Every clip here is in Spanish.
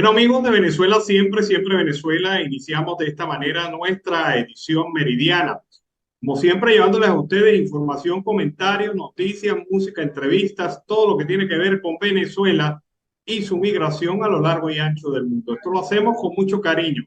Bueno, amigos de Venezuela, siempre, siempre Venezuela, iniciamos de esta manera nuestra edición meridiana. Como siempre, llevándoles a ustedes información, comentarios, noticias, música, entrevistas, todo lo que tiene que ver con Venezuela y su migración a lo largo y ancho del mundo. Esto lo hacemos con mucho cariño,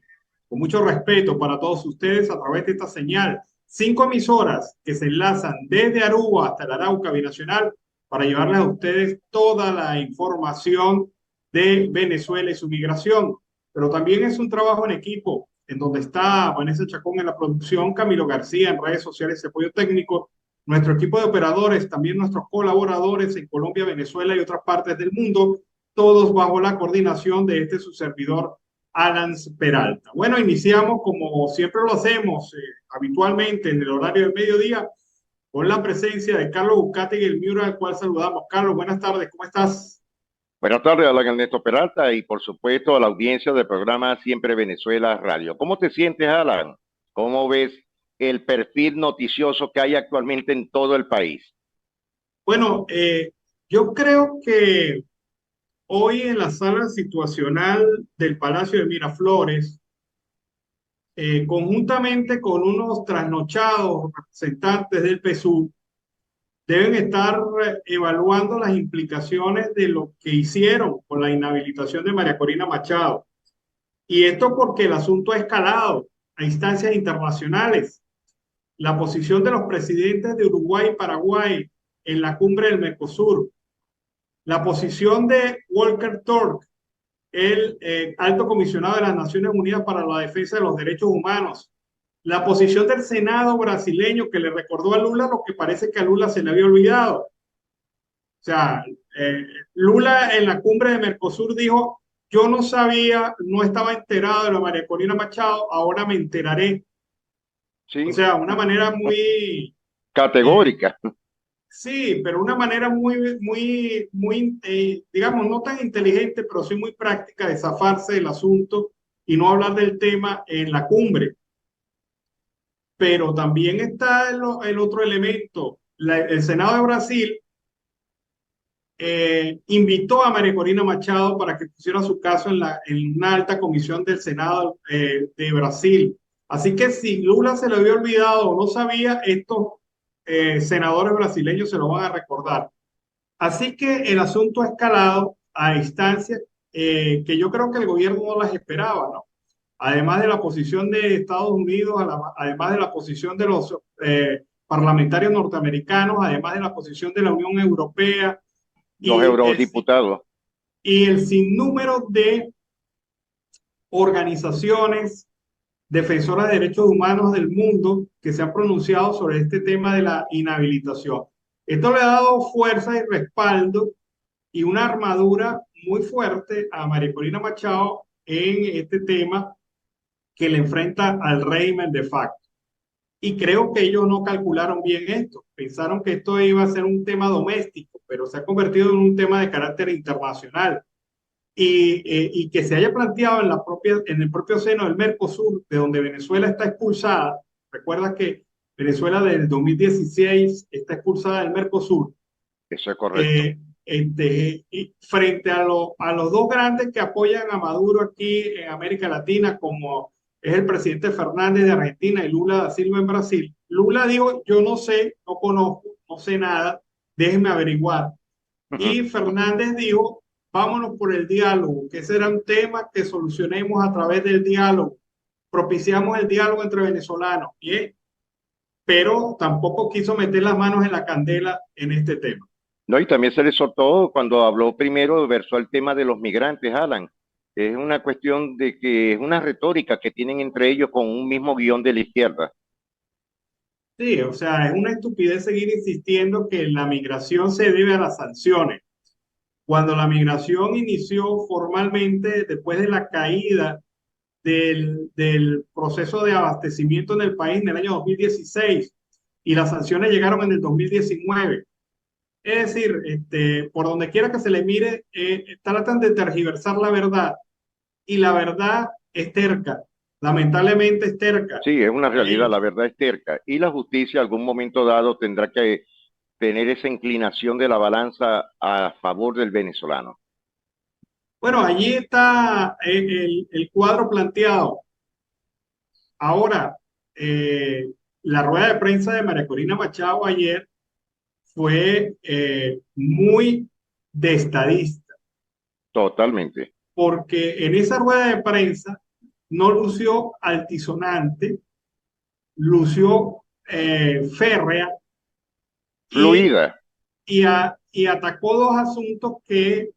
con mucho respeto para todos ustedes a través de esta señal. 5 emisoras que se enlazan desde Aruba hasta el Arauca Binacional para llevarles a ustedes toda la información de Venezuela y su migración. Pero también es un trabajo en equipo, en donde está Vanessa Chacón en la producción, Camilo García en redes sociales y apoyo técnico, nuestro equipo de operadores, también nuestros colaboradores en Colombia, Venezuela y otras partes del mundo, todos bajo la coordinación de su servidor, Alan Peralta. Bueno, iniciamos como siempre lo hacemos, habitualmente en el horario del mediodía, con la presencia de Carlos Buscati y el Miura, al cual saludamos. Carlos, buenas tardes, ¿cómo estás? Buenas tardes, Alan Ernesto Peralta, y por supuesto a la audiencia del programa Siempre Venezuela Radio. ¿Cómo te sientes, Alan? ¿Cómo ves el perfil noticioso que hay actualmente en todo el país? Bueno, yo creo que hoy en la sala situacional del Palacio de Miraflores, conjuntamente con unos trasnochados representantes del PSUV, deben estar evaluando las implicaciones de lo que hicieron con la inhabilitación de María Corina Machado. Y esto porque el asunto ha escalado a instancias internacionales. La posición de los presidentes de Uruguay y Paraguay en la cumbre del Mercosur, la posición de Volker Turk, el alto comisionado de las Naciones Unidas para la Defensa de los Derechos Humanos, la posición del Senado brasileño que le recordó a Lula lo que parece que a Lula se le había olvidado. O sea, Lula en la cumbre de Mercosur dijo, yo no sabía, no estaba enterado de lo de María Corina Machado, ahora me enteraré. O Sí, sea, una manera muy, eh, categórica. sí, pero una manera muy, muy, muy, digamos, no tan inteligente, pero sí muy práctica de zafarse del asunto y no hablar del tema en la cumbre. Pero también está el otro elemento. El Senado de Brasil invitó a María Corina Machado para que pusiera su caso en una alta comisión del Senado de Brasil. Así que si Lula se lo había olvidado o no sabía, estos senadores brasileños se lo van a recordar. Así que el asunto ha escalado a instancias que yo creo que el gobierno no las esperaba, ¿no? Además de la posición de Estados Unidos, además de la posición de los parlamentarios norteamericanos, además de la posición de la Unión Europea Los y eurodiputados. y el sinnúmero de organizaciones defensoras de derechos humanos del mundo que se han pronunciado sobre este tema de la inhabilitación. Esto le ha dado fuerza y respaldo y una armadura muy fuerte a María Corina Machado en este tema que le enfrenta al régimen de facto. Y creo que ellos no calcularon bien esto. Pensaron que esto iba a ser un tema doméstico, pero se ha convertido en un tema de carácter internacional. Y que se haya planteado en el propio seno del Mercosur, de donde Venezuela está expulsada. Recuerda que Venezuela desde el 2016 está expulsada del Mercosur. Eso es correcto. Y frente a los dos grandes que apoyan a Maduro aquí en América Latina, como es el presidente Fernández de Argentina y Lula da Silva en Brasil, Lula dijo, yo no sé, no conozco, no sé nada, déjenme averiguar. Y Fernández dijo, vámonos por el diálogo, que ese era un tema que solucionemos a través del diálogo. Propiciamos el diálogo entre venezolanos, ¿bien? Pero tampoco quiso meter las manos en la candela en este tema. No, y también se le soltó cuando habló primero, versó el tema de los migrantes, Alan. Es una cuestión de que es una retórica que tienen entre ellos con un mismo guión de la izquierda. Sí, o sea, es una estupidez seguir insistiendo que la migración se debe a las sanciones. Cuando la migración inició formalmente después de la caída del proceso de abastecimiento en el país en el año 2016 y las sanciones llegaron en el 2019. Es decir, por donde quiera que se le mire, tratan de tergiversar la verdad y la verdad es terca, lamentablemente es terca. Sí, es una realidad, Y la verdad es terca. Y la justicia, algún momento dado, tendrá que tener esa inclinación de la balanza a favor del venezolano. Bueno, allí está el cuadro planteado. Ahora, la rueda de prensa de María Corina Machado ayer fue muy de estadista, Totalmente. porque en esa rueda de prensa no lució altisonante, lució férrea y, Fluida. y atacó dos asuntos que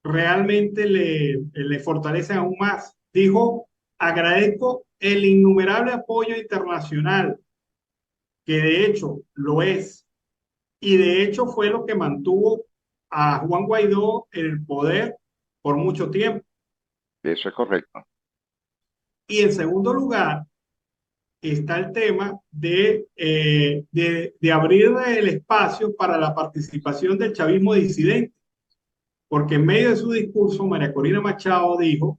realmente le fortalecen aún más. Dijo, agradezco el innumerable apoyo internacional, que de hecho lo es, y de hecho fue lo que mantuvo a Juan Guaidó en el poder por mucho tiempo. Eso es correcto. Y en segundo lugar está el tema de abrir el espacio para la participación del chavismo disidente, porque en medio de su discurso María Corina Machado dijo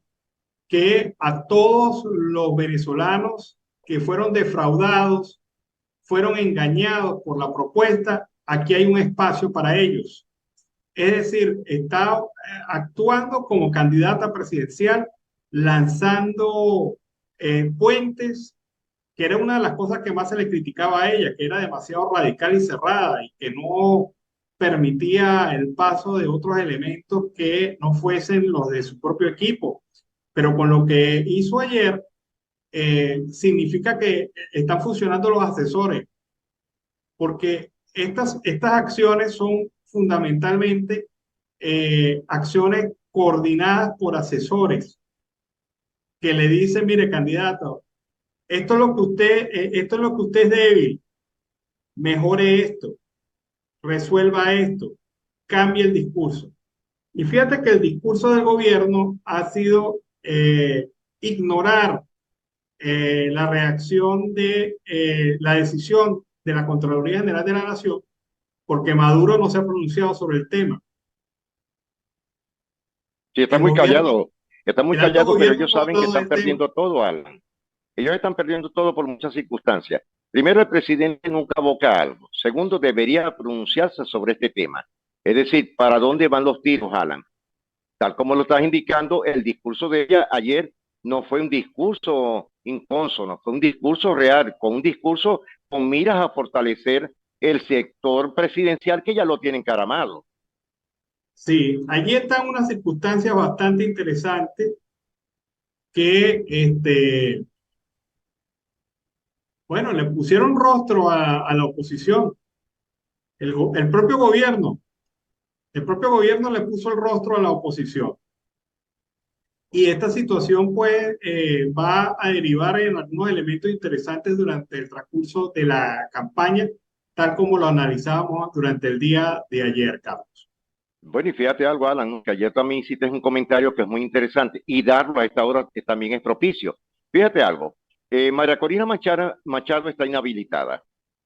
que a todos los venezolanos que fueron defraudados, fueron engañados por la propuesta, aquí hay un espacio para ellos. Es decir, está actuando como candidata presidencial, lanzando puentes, que era una de las cosas que más se le criticaba a ella, que era demasiado radical y cerrada y que no permitía el paso de otros elementos que no fuesen los de su propio equipo. Pero con lo que hizo ayer, significa que están funcionando los asesores, porque estas acciones son fundamentalmente acciones coordinadas por asesores que le dicen, mire, candidato, esto es lo que usted es débil, mejore esto, resuelva esto, cambie el discurso. Y fíjate que el discurso del gobierno ha sido ignorar la reacción de la decisión de la Contraloría General de la Nación, porque Maduro no se ha pronunciado sobre el tema. Sí, El gobierno, está muy el alto callado, pero gobierno ellos no ha saben que hablado están del tema. perdiendo todo, Alan. Ellos están perdiendo todo por muchas circunstancias. Primero, el presidente nunca aboca algo. Segundo, debería pronunciarse sobre este tema. Es decir, ¿para dónde van los tiros, Alan? Tal como lo estás indicando, el discurso de ella ayer no fue un discurso incónsono, fue un discurso real, con un discurso con miras a fortalecer el sector presidencial que ya lo tienen encaramado. Sí, allí están unas circunstancias bastante interesantes que, bueno, le pusieron rostro a la oposición. El propio gobierno, el propio gobierno le puso el rostro a la oposición. Y esta situación pues va a derivar en algunos elementos interesantes durante el transcurso de la campaña, tal como lo analizábamos durante el día de ayer, Carlos. Bueno, y fíjate algo, Alan, que ayer también hiciste un comentario que es muy interesante y darlo a esta hora que también es propicio. Fíjate algo, María Corina Machado está inhabilitada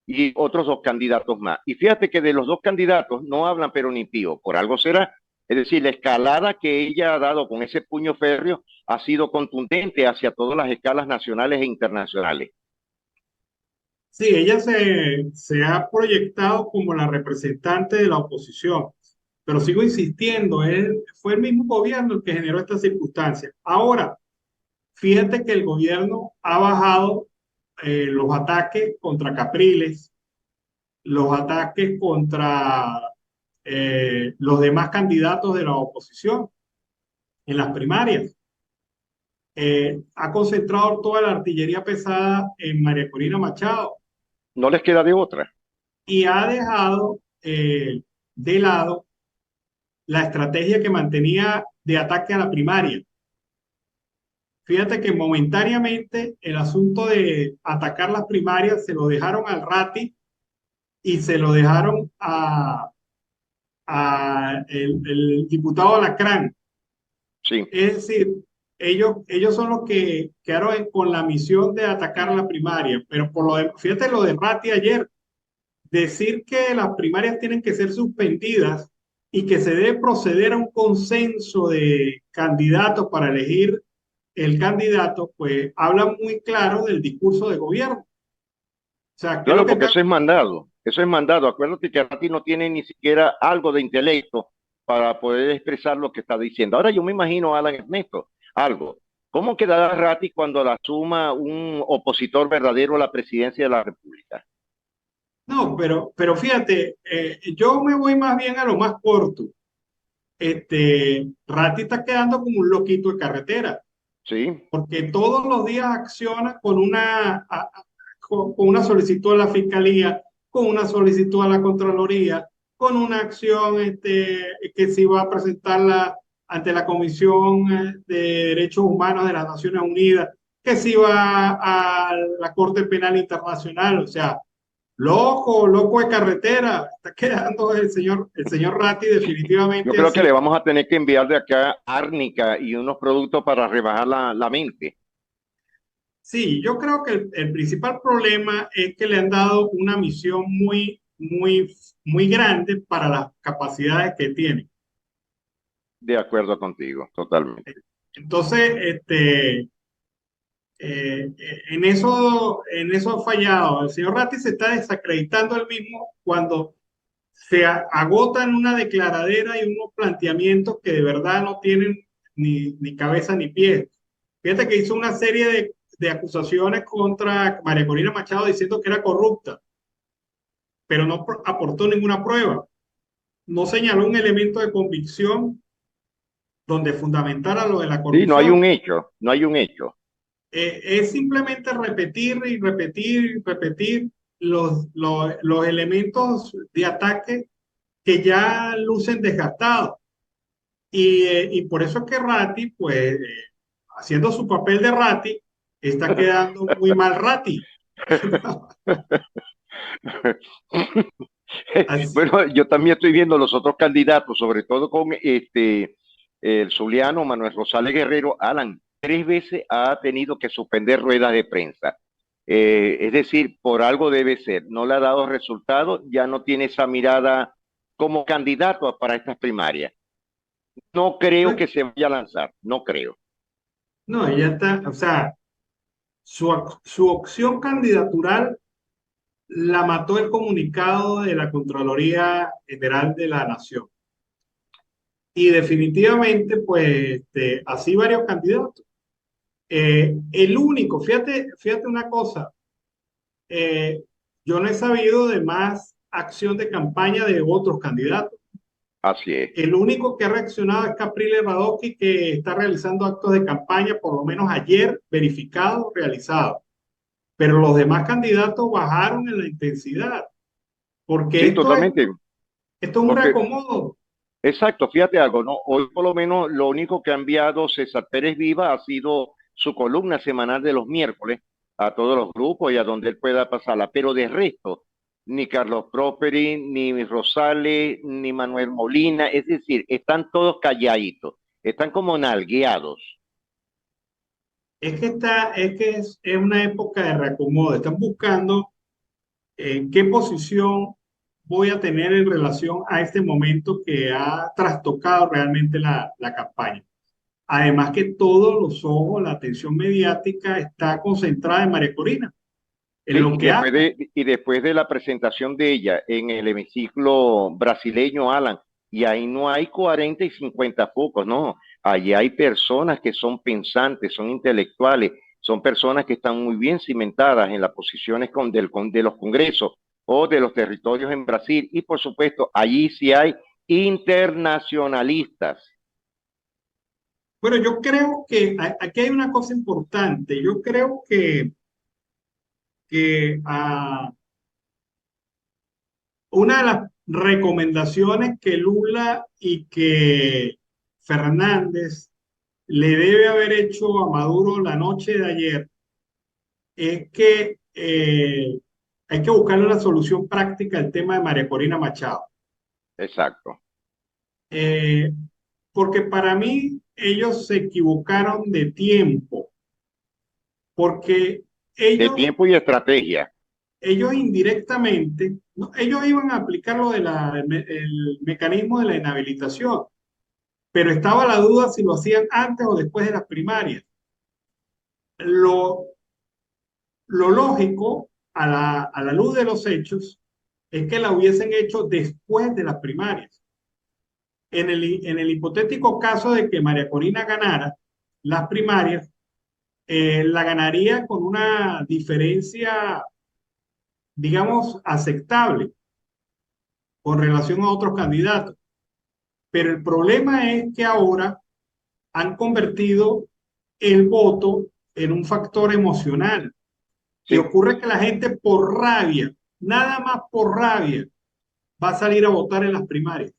y otros dos candidatos más. Y fíjate que de los dos candidatos no hablan pero ni pío, por algo será. Es decir, la escalada que ella ha dado con ese puño férreo ha sido contundente hacia todas las escalas nacionales e internacionales. Sí, ella se ha proyectado como la representante de la oposición, pero sigo insistiendo, fue el mismo gobierno el que generó esta circunstancia. Ahora, fíjate que el gobierno ha bajado los ataques contra Capriles, los ataques contra los demás candidatos de la oposición en las primarias. Ha concentrado toda la artillería pesada en María Corina Machado No les queda de otra. y ha dejado de lado la estrategia que mantenía de ataque a la primaria. Fíjate que momentáneamente el asunto de atacar las primarias se lo dejaron al Rati y se lo dejaron a el diputado Lacrán. Sí. Es decir, ellos son los que quedaron con la misión de atacar la primaria, pero fíjate lo de Ratti ayer, decir que las primarias tienen que ser suspendidas y que se debe proceder a un consenso de candidatos para elegir el candidato, pues habla muy claro del discurso de gobierno. O sea, ¿qué es lo Claro, que porque está? eso es mandado. Eso es mandado. Acuérdate que Ratti no tiene ni siquiera algo de intelecto para poder expresar lo que está diciendo. Ahora yo me imagino, Alan Ernesto, algo. ¿Cómo quedará Ratti cuando la asuma un opositor verdadero a la presidencia de la República? No, pero fíjate, yo me voy más bien a lo más corto. Ratti está quedando como un loquito de carretera, Sí, porque todos los días acciona con con una solicitud a la Fiscalía, con una solicitud a la Contraloría, con una acción que se va a presentarla ante la Comisión de Derechos Humanos de las Naciones Unidas, que se va a la Corte Penal Internacional. O sea, loco, loco de carretera, está quedando el señor Ratti yo definitivamente creo que así. le vamos a tener que enviar de acá árnica y unos productos para rebajar la mente. Sí, yo creo que el principal problema es que le han dado una misión muy grande para las capacidades que tiene. De acuerdo contigo, totalmente. Entonces, en eso ha fallado. El señor Ratti se está desacreditando él mismo cuando agota en una declaradera y unos planteamientos que de verdad no tienen ni cabeza ni pies. Fíjate que hizo una serie de acusaciones contra María Corina Machado diciendo que era corrupta, pero no aportó ninguna prueba. No señaló un elemento de convicción donde fundamentara lo de la Sí, no hay corrupción. un hecho, no hay un hecho. Es simplemente repetir y repetir y repetir los elementos de ataque que ya lucen desgastados. Y por eso es que Ratti, pues, haciendo su papel de Ratti, está quedando muy mal Ratti. Así, Bueno, yo también estoy viendo los otros candidatos, sobre todo con el zuliano Manuel Rosales Guerrero. Alan, 3 veces ha tenido que suspender ruedas de prensa. Es decir, por algo debe ser. No le ha dado resultado, ya no tiene esa mirada como candidato para estas primarias. No creo que se vaya a lanzar, no creo. no, ella está, o sea, su opción candidatural la mató el comunicado de la Contraloría General de la Nación. Y definitivamente, pues, así varios candidatos. El único, fíjate una cosa, eh, yo no he sabido de más acción de campaña de otros candidatos. Así es. El único que ha reaccionado es Caprile Radocki, que está realizando actos de campaña, por lo menos ayer, verificados, realizados. Pero los demás candidatos bajaron en la intensidad, porque Sí, totalmente. esto es un Porque reacomodo. exacto, fíjate algo, ¿no? Hoy por lo menos lo único que ha enviado César Pérez Viva ha sido su columna semanal de los miércoles a todos los grupos y a donde él pueda pasarla. Pero de resto, ni Carlos Prosperi, ni Rosales, ni Manuel Molina, es decir, están todos calladitos, están como nalgueados. Es una época de reacomodo. Están buscando qué posición voy a tener en relación a este momento que ha trastocado realmente la campaña. Además que todos los ojos, la atención mediática está concentrada en María Corina, en Sí, lo que haga. y después de la presentación de ella en el hemiciclo brasileño, Alan, y ahí no hay 40 y 50 focos, no, allí hay personas que son pensantes, son intelectuales, son personas que están muy bien cimentadas en las posiciones de los congresos o de los territorios en Brasil, y por supuesto, allí sí hay internacionalistas. Bueno, yo creo que aquí hay una cosa importante. Yo creo que una de las recomendaciones que Lula y que Fernández le debe haber hecho a Maduro la noche de ayer es que hay que buscarle una solución práctica al tema de María Corina Machado. Exacto. Eh, Porque para mí ellos se equivocaron de tiempo, porque De ellos, tiempo y estrategia. ellos indirectamente, ¿no? Ellos iban a aplicar lo de el mecanismo de la inhabilitación, pero estaba la duda si lo hacían antes o después de las primarias. Lo, lo lógico, a la luz de los hechos, es que la hubiesen hecho después de las primarias. en el hipotético caso de que María Corina ganara las primarias, la ganaría con una diferencia, digamos, aceptable con relación a otros candidatos. Pero el problema es que ahora han convertido el voto en un factor emocional. Y Sí, ocurre que la gente por rabia, nada más por rabia, va a salir a votar en las primarias,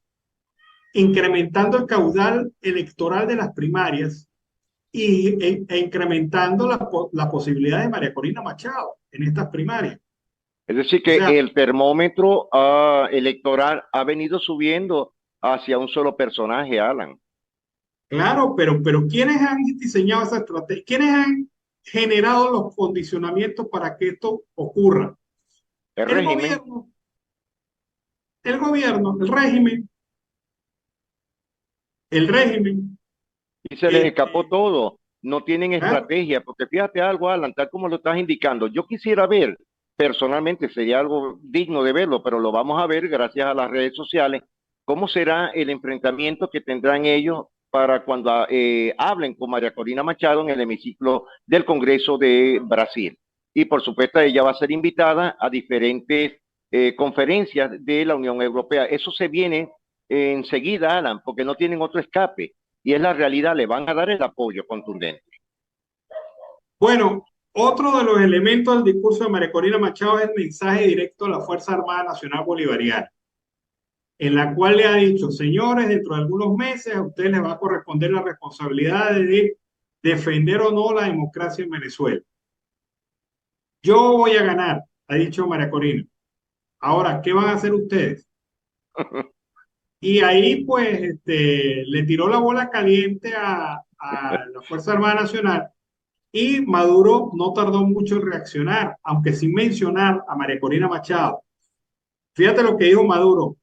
incrementando el caudal electoral de las primarias e incrementando la posibilidad de María Corina Machado en estas primarias. es decir, O que sea, el termómetro electoral ha venido subiendo hacia un solo personaje, Alan. claro, pero ¿quiénes han diseñado esa estrategia? ¿Quiénes han generado los condicionamientos para que esto ocurra? El El régimen, gobierno, el régimen, el régimen. y se les escapó Este, todo. No tienen claro, estrategia, porque fíjate algo, Alan, tal como lo estás indicando. Yo quisiera ver, personalmente, sería algo digno de verlo, pero lo vamos a ver gracias a las redes sociales, cómo será el enfrentamiento que tendrán ellos para cuando hablen con María Corina Machado en el hemiciclo del Congreso de Brasil. Y por supuesto, ella va a ser invitada a diferentes conferencias de la Unión Europea. Eso se viene enseguida, Alan, porque no tienen otro escape y es la realidad, le van a dar el apoyo contundente. bueno, otro de los elementos del discurso de María Corina Machado es el mensaje directo a la Fuerza Armada Nacional Bolivariana, en la cual le ha dicho, señores, dentro de algunos meses a ustedes les va a corresponder la responsabilidad de defender o no la democracia en Venezuela. Yo voy a ganar, ha dicho María Corina. Ahora, ¿qué van a hacer ustedes? Y ahí, pues, le tiró la bola caliente a la Fuerza Armada Nacional y Maduro no tardó mucho en reaccionar, aunque sin mencionar a María Corina Machado. Fíjate lo que dijo Maduro.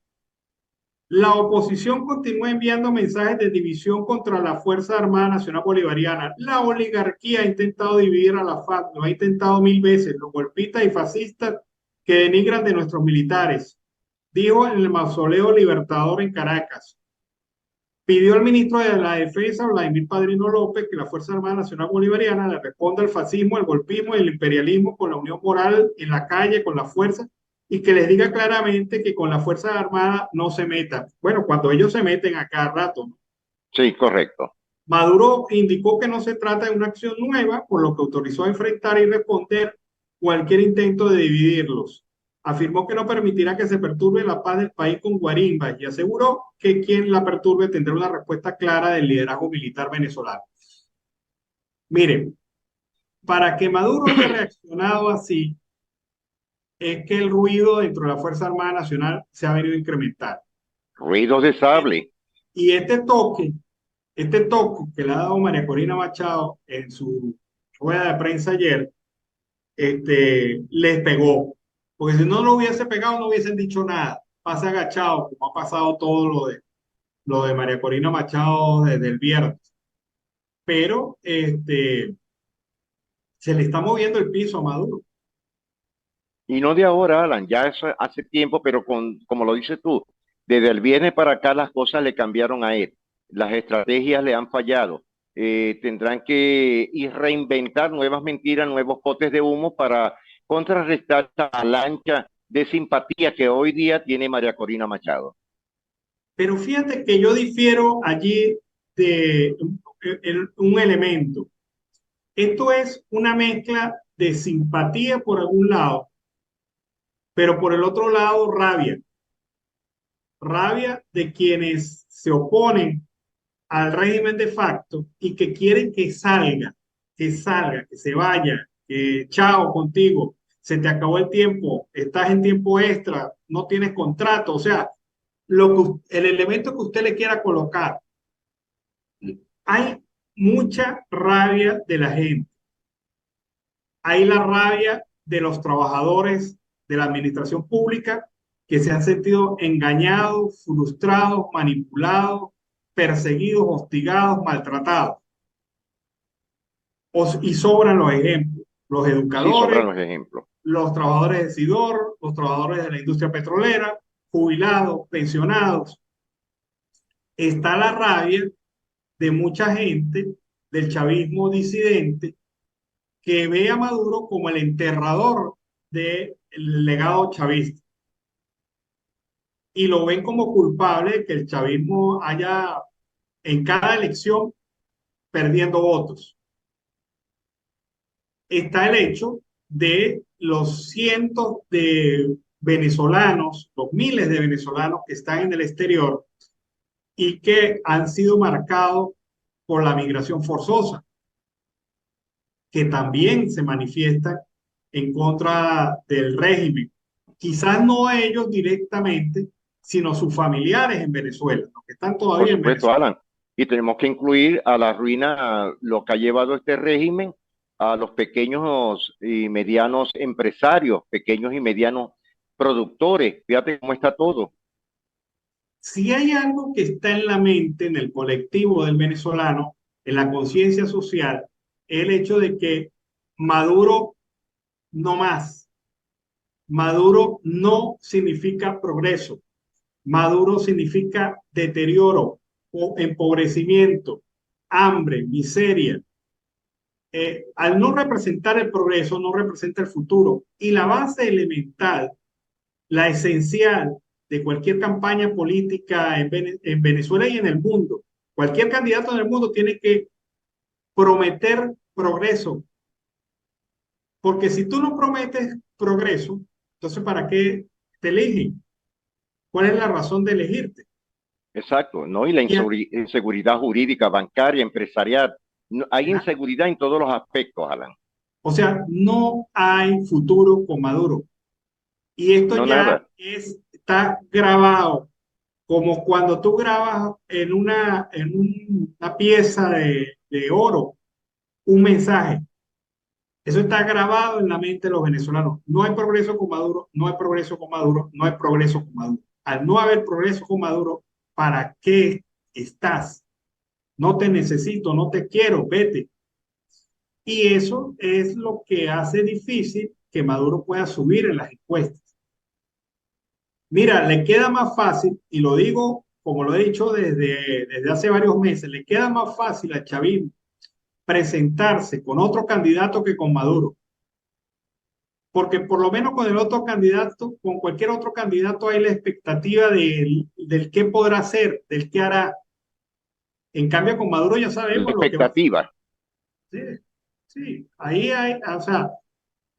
La oposición continúa enviando mensajes de división contra la Fuerza Armada Nacional Bolivariana. La oligarquía ha intentado dividir a la FARC, lo ha intentado mil veces, los golpistas y fascistas que denigran de nuestros militares, dijo en el mausoleo Libertador en Caracas. Pidió al ministro de la Defensa, Vladimir Padrino López, que la Fuerza Armada Nacional Bolivariana le responda al fascismo, al golpismo y al imperialismo con la unión moral en la calle, con la fuerza, y que les diga claramente que con la Fuerza Armada no se meta. Bueno, cuando ellos se meten a cada rato, ¿no? Sí, correcto. Maduro indicó que no se trata de una acción nueva, por lo que autorizó a enfrentar y responder cualquier intento de dividirlos. Afirmó que no permitirá que se perturbe la paz del país con guarimbas y aseguró que quien la perturbe tendrá una respuesta clara del liderazgo militar venezolano. Miren, para que Maduro haya reaccionado así, es que el ruido dentro de la Fuerza Armada Nacional se ha venido a incrementar. Ruidos de sable. Y este toque que le ha dado María Corina Machado en su rueda de prensa ayer, les pegó. Porque si no lo hubiese pegado, no hubiesen dicho nada. Pase agachado, como ha pasado todo lo de María Corina Machado desde el viernes. Pero se le está moviendo el piso a Maduro. Y no de ahora, Alan, ya eso hace tiempo, pero como lo dices tú, desde el viernes para acá las cosas le cambiaron a él. Las estrategias le han fallado. Tendrán que ir reinventar nuevas mentiras, nuevos potes de humo para contrarrestar esta avalancha de simpatía que hoy día tiene María Corina Machado. Pero fíjate que yo difiero allí de un elemento. Esto es una mezcla de simpatía por algún lado, pero por el otro lado rabia. Rabia de quienes se oponen al régimen de facto y que quieren que salga, que se vaya, que chao contigo, se te acabó el tiempo, estás en tiempo extra, no tienes contrato, o sea, el elemento que usted le quiera colocar. Hay mucha rabia de la gente, hay la rabia de los trabajadores de la administración pública que se han sentido engañados, frustrados, manipulados, perseguidos, hostigados, maltratados. Y sobran los ejemplos, los Sí, sobran educadores, los ejemplos. los trabajadores de Sidor, los trabajadores de la industria petrolera, jubilados, pensionados. está la rabia de mucha gente del chavismo disidente que ve a Maduro como el enterrador del legado chavista y lo ven como culpable de que el chavismo haya en cada elección perdiendo votos. Está el hecho de los cientos de venezolanos, los miles de venezolanos que están en el exterior y que han sido marcados por la migración forzosa, que también se manifiestan en contra del régimen. Quizás no ellos directamente, sino sus familiares en Venezuela, los que están Por todavía en supuesto, Venezuela. Alan. Y tenemos que incluir a la ruina, a lo que ha llevado este régimen, a los pequeños y medianos empresarios, pequeños y medianos productores. Fíjate cómo está todo. Si hay algo que está en la mente, en el colectivo del venezolano, en la conciencia social, el hecho de que Maduro no más. Maduro no significa progreso. Maduro significa deterioro o empobrecimiento, hambre, miseria. Al no representar el progreso, no representa el futuro. Y la base elemental, la esencial de cualquier campaña política en Venezuela y en el mundo, cualquier candidato en el mundo tiene que prometer progreso, porque si tú no prometes progreso, entonces ¿para qué te eligen? ¿Cuál es la razón de elegirte? Exacto, ¿no? Y la Y, inseguridad jurídica, bancaria, empresarial. Hay inseguridad en todos los aspectos, Alan. o sea, no hay futuro con Maduro. Y esto No ya nada. está grabado, como cuando tú grabas una pieza de oro un mensaje. Eso está grabado en la mente de los venezolanos. No hay progreso con Maduro, no hay progreso con Maduro, no hay progreso con Maduro. Al no haber progreso con Maduro, ¿para qué estás? No te necesito, no te quiero, vete. Y eso es lo que hace difícil que Maduro pueda subir en las encuestas. Mira, le queda más fácil, y lo digo como lo he dicho desde hace varios meses, le queda más fácil a Chavismo presentarse con otro candidato que con Maduro. Porque por lo menos con el otro candidato, con cualquier otro candidato hay la expectativa del qué podrá hacer, del qué hará. En cambio, con Maduro ya La sabemos lo que va a hacer. expectativa. Sí, sí, ahí hay, o sea,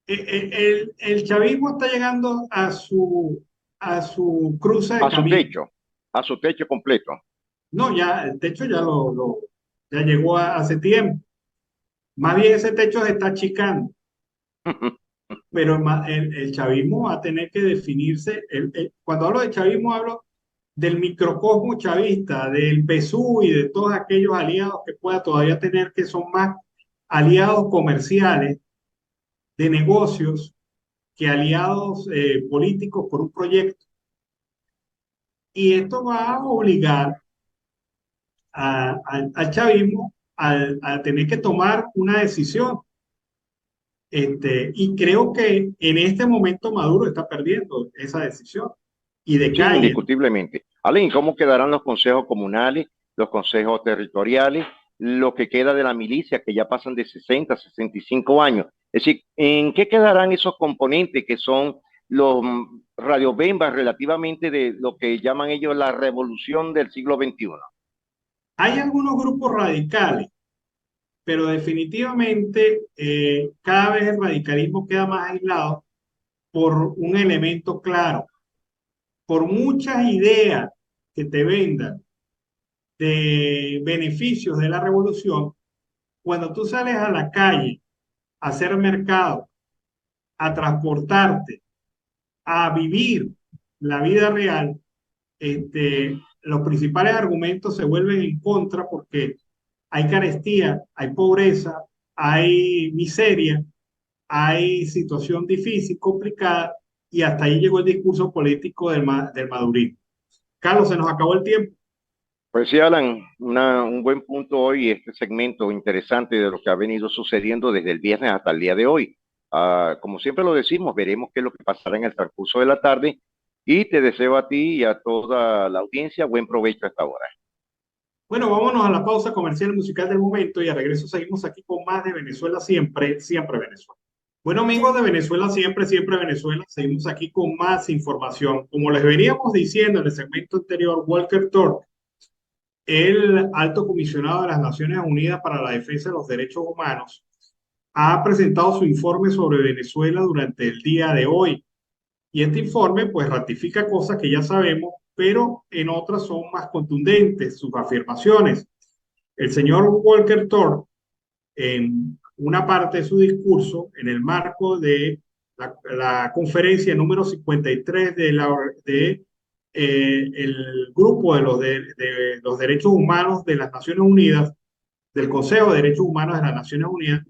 el chavismo está llegando a su cruce de camino. A su techo completo. No, ya el techo ya llegó hace tiempo. Más bien ese techo se está achicando, pero el chavismo va a tener que definirse. Cuando hablo de chavismo, hablo del microcosmo chavista, del PSUV y de todos aquellos aliados que pueda todavía tener, que son más aliados comerciales de negocios que aliados políticos por un proyecto. Y esto va a obligar al chavismo a tener que tomar una decisión. Y creo que en este momento Maduro está perdiendo esa decisión y Sí, decae. indiscutiblemente. Alain, ¿cómo quedarán los consejos comunales, los consejos territoriales, lo que queda de la milicia, que ya pasan de 60, 65 años? Es decir, ¿en qué quedarán esos componentes que son los radiobembas relativamente de lo que llaman ellos la revolución del siglo XXI? Hay algunos grupos radicales, pero definitivamente cada vez el radicalismo queda más aislado por un elemento claro. Por muchas ideas que te vendan de beneficios de la revolución, cuando tú sales a la calle a hacer mercado, a transportarte, a vivir la vida real, los principales argumentos se vuelven en contra porque hay carestía, hay pobreza, hay miseria, hay situación difícil, complicada, y hasta ahí llegó el discurso político del madurismo. Carlos, se nos acabó el tiempo. Pues sí, Alan, un buen punto hoy, este segmento interesante de lo que ha venido sucediendo desde el viernes hasta el día de hoy. Como siempre lo decimos, veremos qué es lo que pasará en el transcurso de la tarde y te deseo a ti y a toda la audiencia buen provecho hasta ahora. Bueno, vámonos a la pausa comercial musical del momento y a regreso seguimos aquí con más de Venezuela siempre, siempre Venezuela. Bueno, amigos de Venezuela siempre, siempre Venezuela, seguimos aquí con más información. Como les veníamos diciendo en el segmento anterior, Walker Turk, el alto comisionado de las Naciones Unidas para la Defensa de los Derechos Humanos, ha presentado su informe sobre Venezuela durante el día de hoy. Y este informe pues ratifica cosas que ya sabemos, pero en otras son más contundentes sus afirmaciones. El señor Walker Turk, en una parte de su discurso, en el marco de la conferencia número 53 el grupo de los derechos humanos de las Naciones Unidas, del Consejo de Derechos Humanos de las Naciones Unidas,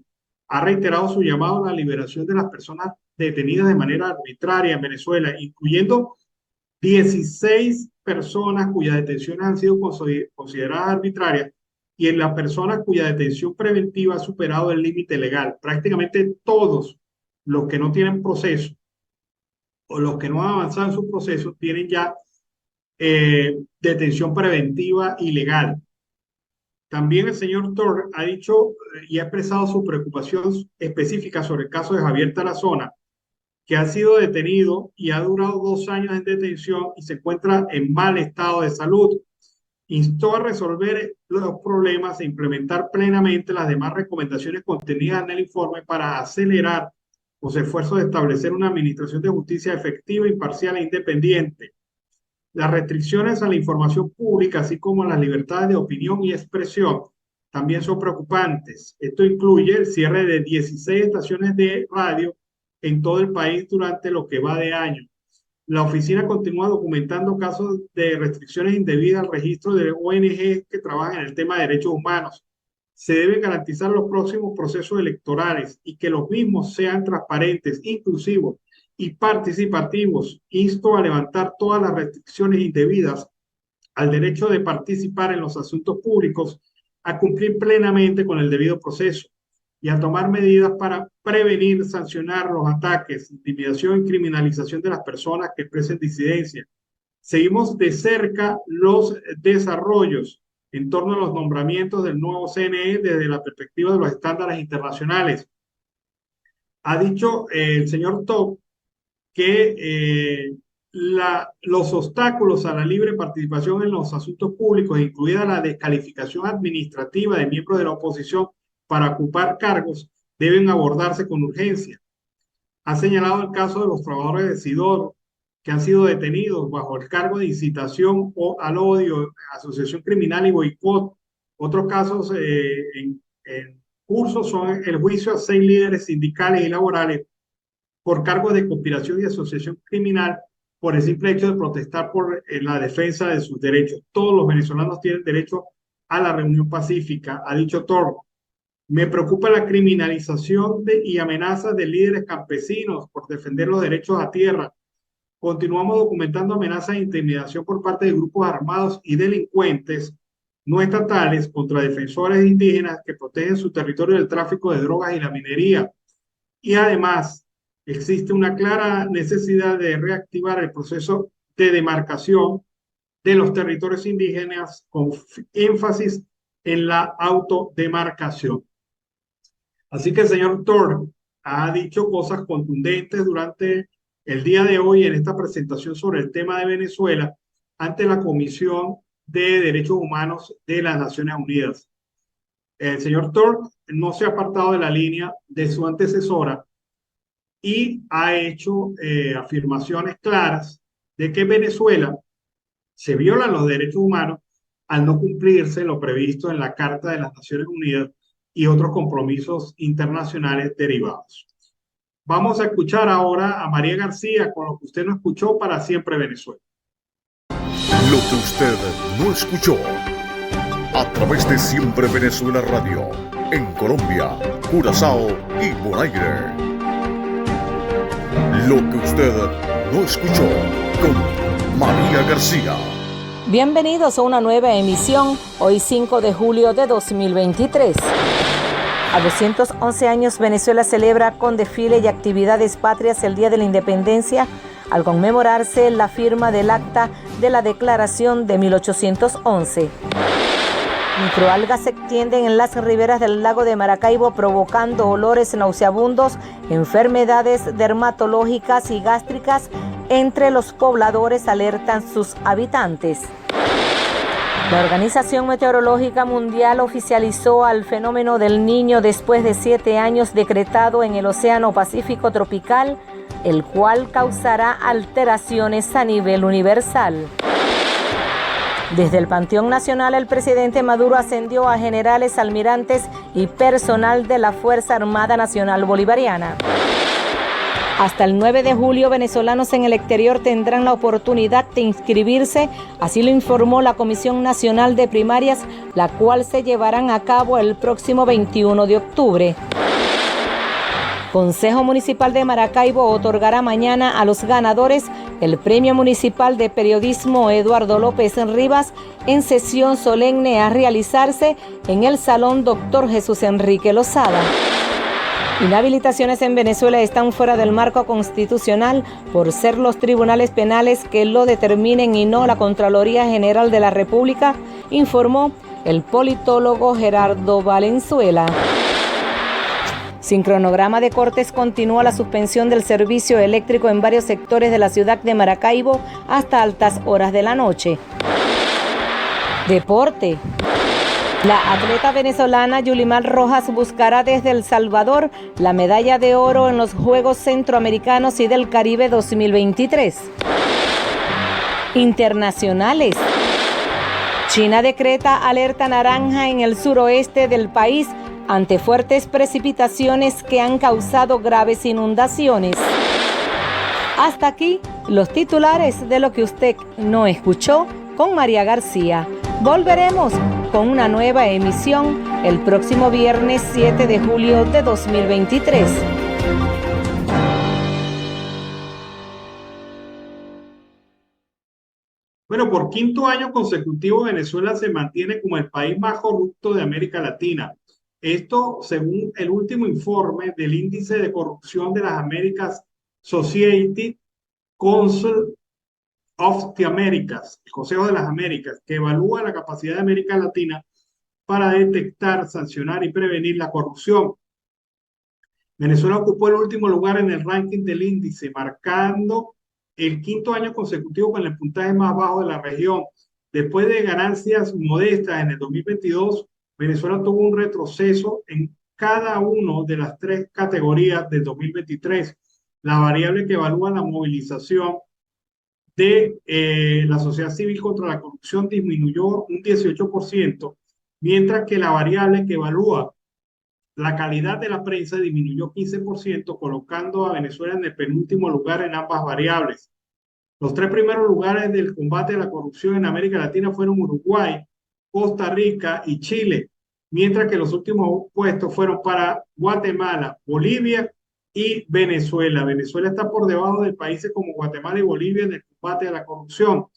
ha reiterado su llamado a la liberación de las personas detenidas de manera arbitraria en Venezuela, incluyendo 16 personas cuyas detenciones han sido consideradas arbitrarias y en la persona cuya detención preventiva ha superado el límite legal. Prácticamente todos los que no tienen proceso o los que no han avanzado en su proceso tienen ya detención preventiva ilegal. También el señor Turk ha dicho y ha expresado su preocupación específica sobre el caso de Javier Tarazona, que ha sido detenido y ha durado 2 años en detención y se encuentra en mal estado de salud. Instó a resolver los problemas e implementar plenamente las demás recomendaciones contenidas en el informe para acelerar los esfuerzos de establecer una administración de justicia efectiva, imparcial e independiente. Las restricciones a la información pública, así como las libertades de opinión y expresión, también son preocupantes. Esto incluye el cierre de 16 estaciones de radio en todo el país durante lo que va de año. La oficina continúa documentando casos de restricciones indebidas al registro de ONG que trabajan en el tema de derechos humanos. Se deben garantizar los próximos procesos electorales y que los mismos sean transparentes, inclusivos y participativos. Insto a levantar todas las restricciones indebidas al derecho de participar en los asuntos públicos, a cumplir plenamente con el debido proceso y a tomar medidas para prevenir, sancionar los ataques, intimidación y criminalización de las personas que expresen disidencia. Seguimos de cerca los desarrollos en torno a los nombramientos del nuevo CNE desde la perspectiva de los estándares internacionales. Ha dicho el señor Top que los obstáculos a la libre participación en los asuntos públicos, incluida la descalificación administrativa de miembros de la oposición para ocupar cargos, deben abordarse con urgencia. Ha señalado el caso de los trabajadores de Sidor que han sido detenidos bajo el cargo de incitación al odio, asociación criminal y boicot. Otros casos en curso son el juicio a 6 líderes sindicales y laborales por cargos de conspiración y asociación criminal por el simple hecho de protestar por la defensa de sus derechos. Todos los venezolanos tienen derecho a la reunión pacífica, ha dicho Toro. Me preocupa la criminalización y amenazas de líderes campesinos por defender los derechos a tierra. Continuamos documentando amenazas e intimidación por parte de grupos armados y delincuentes no estatales contra defensores indígenas que protegen su territorio del tráfico de drogas y la minería. Y además, existe una clara necesidad de reactivar el proceso de demarcación de los territorios indígenas con énfasis en la autodemarcación. Así que el señor Turk ha dicho cosas contundentes durante el día de hoy en esta presentación sobre el tema de Venezuela ante la Comisión de Derechos Humanos de las Naciones Unidas. El señor Turk no se ha apartado de la línea de su antecesora y ha hecho afirmaciones claras de que en Venezuela se violan los derechos humanos al no cumplirse lo previsto en la Carta de las Naciones Unidas y otros compromisos internacionales derivados. Vamos a escuchar ahora a María García con lo que usted no escuchó para siempre Venezuela. Lo que usted no escuchó a través de Siempre Venezuela Radio en Colombia, Curazao y Bonaire. Lo que usted no escuchó con María García. Bienvenidos a una nueva emisión, hoy 5 de julio de 2023. A 211 años Venezuela celebra con desfile y actividades patrias el Día de la Independencia al conmemorarse la firma del Acta de la Declaración de 1811. Microalgas se extienden en las riberas del lago de Maracaibo, provocando olores nauseabundos, enfermedades dermatológicas y gástricas entre los pobladores, alertan sus habitantes. La Organización Meteorológica Mundial oficializó al fenómeno del Niño después de 7 años decretado en el Océano Pacífico tropical, el cual causará alteraciones a nivel universal. Desde el Panteón Nacional, el presidente Maduro ascendió a generales, almirantes y personal de la Fuerza Armada Nacional Bolivariana. Hasta el 9 de julio, venezolanos en el exterior tendrán la oportunidad de inscribirse, así lo informó la Comisión Nacional de Primarias, la cual se llevarán a cabo el próximo 21 de octubre. Consejo Municipal de Maracaibo otorgará mañana a los ganadores el Premio Municipal de Periodismo Eduardo López Rivas en sesión solemne a realizarse en el Salón Dr. Jesús Enrique Lozada. Inhabilitaciones en Venezuela están fuera del marco constitucional por ser los tribunales penales que lo determinen y no la Contraloría General de la República, informó el politólogo Gerardo Valenzuela. Sin cronograma de cortes, continúa la suspensión del servicio eléctrico en varios sectores de la ciudad de Maracaibo hasta altas horas de la noche. Deporte. La atleta venezolana Yulimar Rojas buscará desde El Salvador la medalla de oro en los Juegos Centroamericanos y del Caribe 2023. Internacionales. China decreta alerta naranja en el suroeste del país ante fuertes precipitaciones que han causado graves inundaciones. Hasta aquí los titulares de lo que usted no escuchó con María García. Volveremos con una nueva emisión el próximo viernes 7 de julio de 2023. Bueno, por quinto año consecutivo, Venezuela se mantiene como el país más corrupto de América Latina. Esto según el último informe del Índice de Corrupción de las Américas Society Council of the Americas, el Consejo de las Américas, que evalúa la capacidad de América Latina para detectar, sancionar y prevenir la corrupción. Venezuela ocupó el último lugar en el ranking del índice, marcando el quinto año consecutivo con el puntaje más bajo de la región. Después de ganancias modestas en el 2022, Venezuela tuvo un retroceso en cada una de las 3 categorías del 2023. La variable que evalúa la movilización de la sociedad civil contra la corrupción disminuyó un 18%, mientras que la variable que evalúa la calidad de la prensa disminuyó 15%, colocando a Venezuela en el penúltimo lugar en ambas variables. Los 3 primeros lugares del combate a la corrupción en América Latina fueron Uruguay, Costa Rica y Chile, mientras que los últimos puestos fueron para Guatemala, Bolivia y Venezuela. Venezuela está por debajo de países como Guatemala y Bolivia en el combate a la corrupción.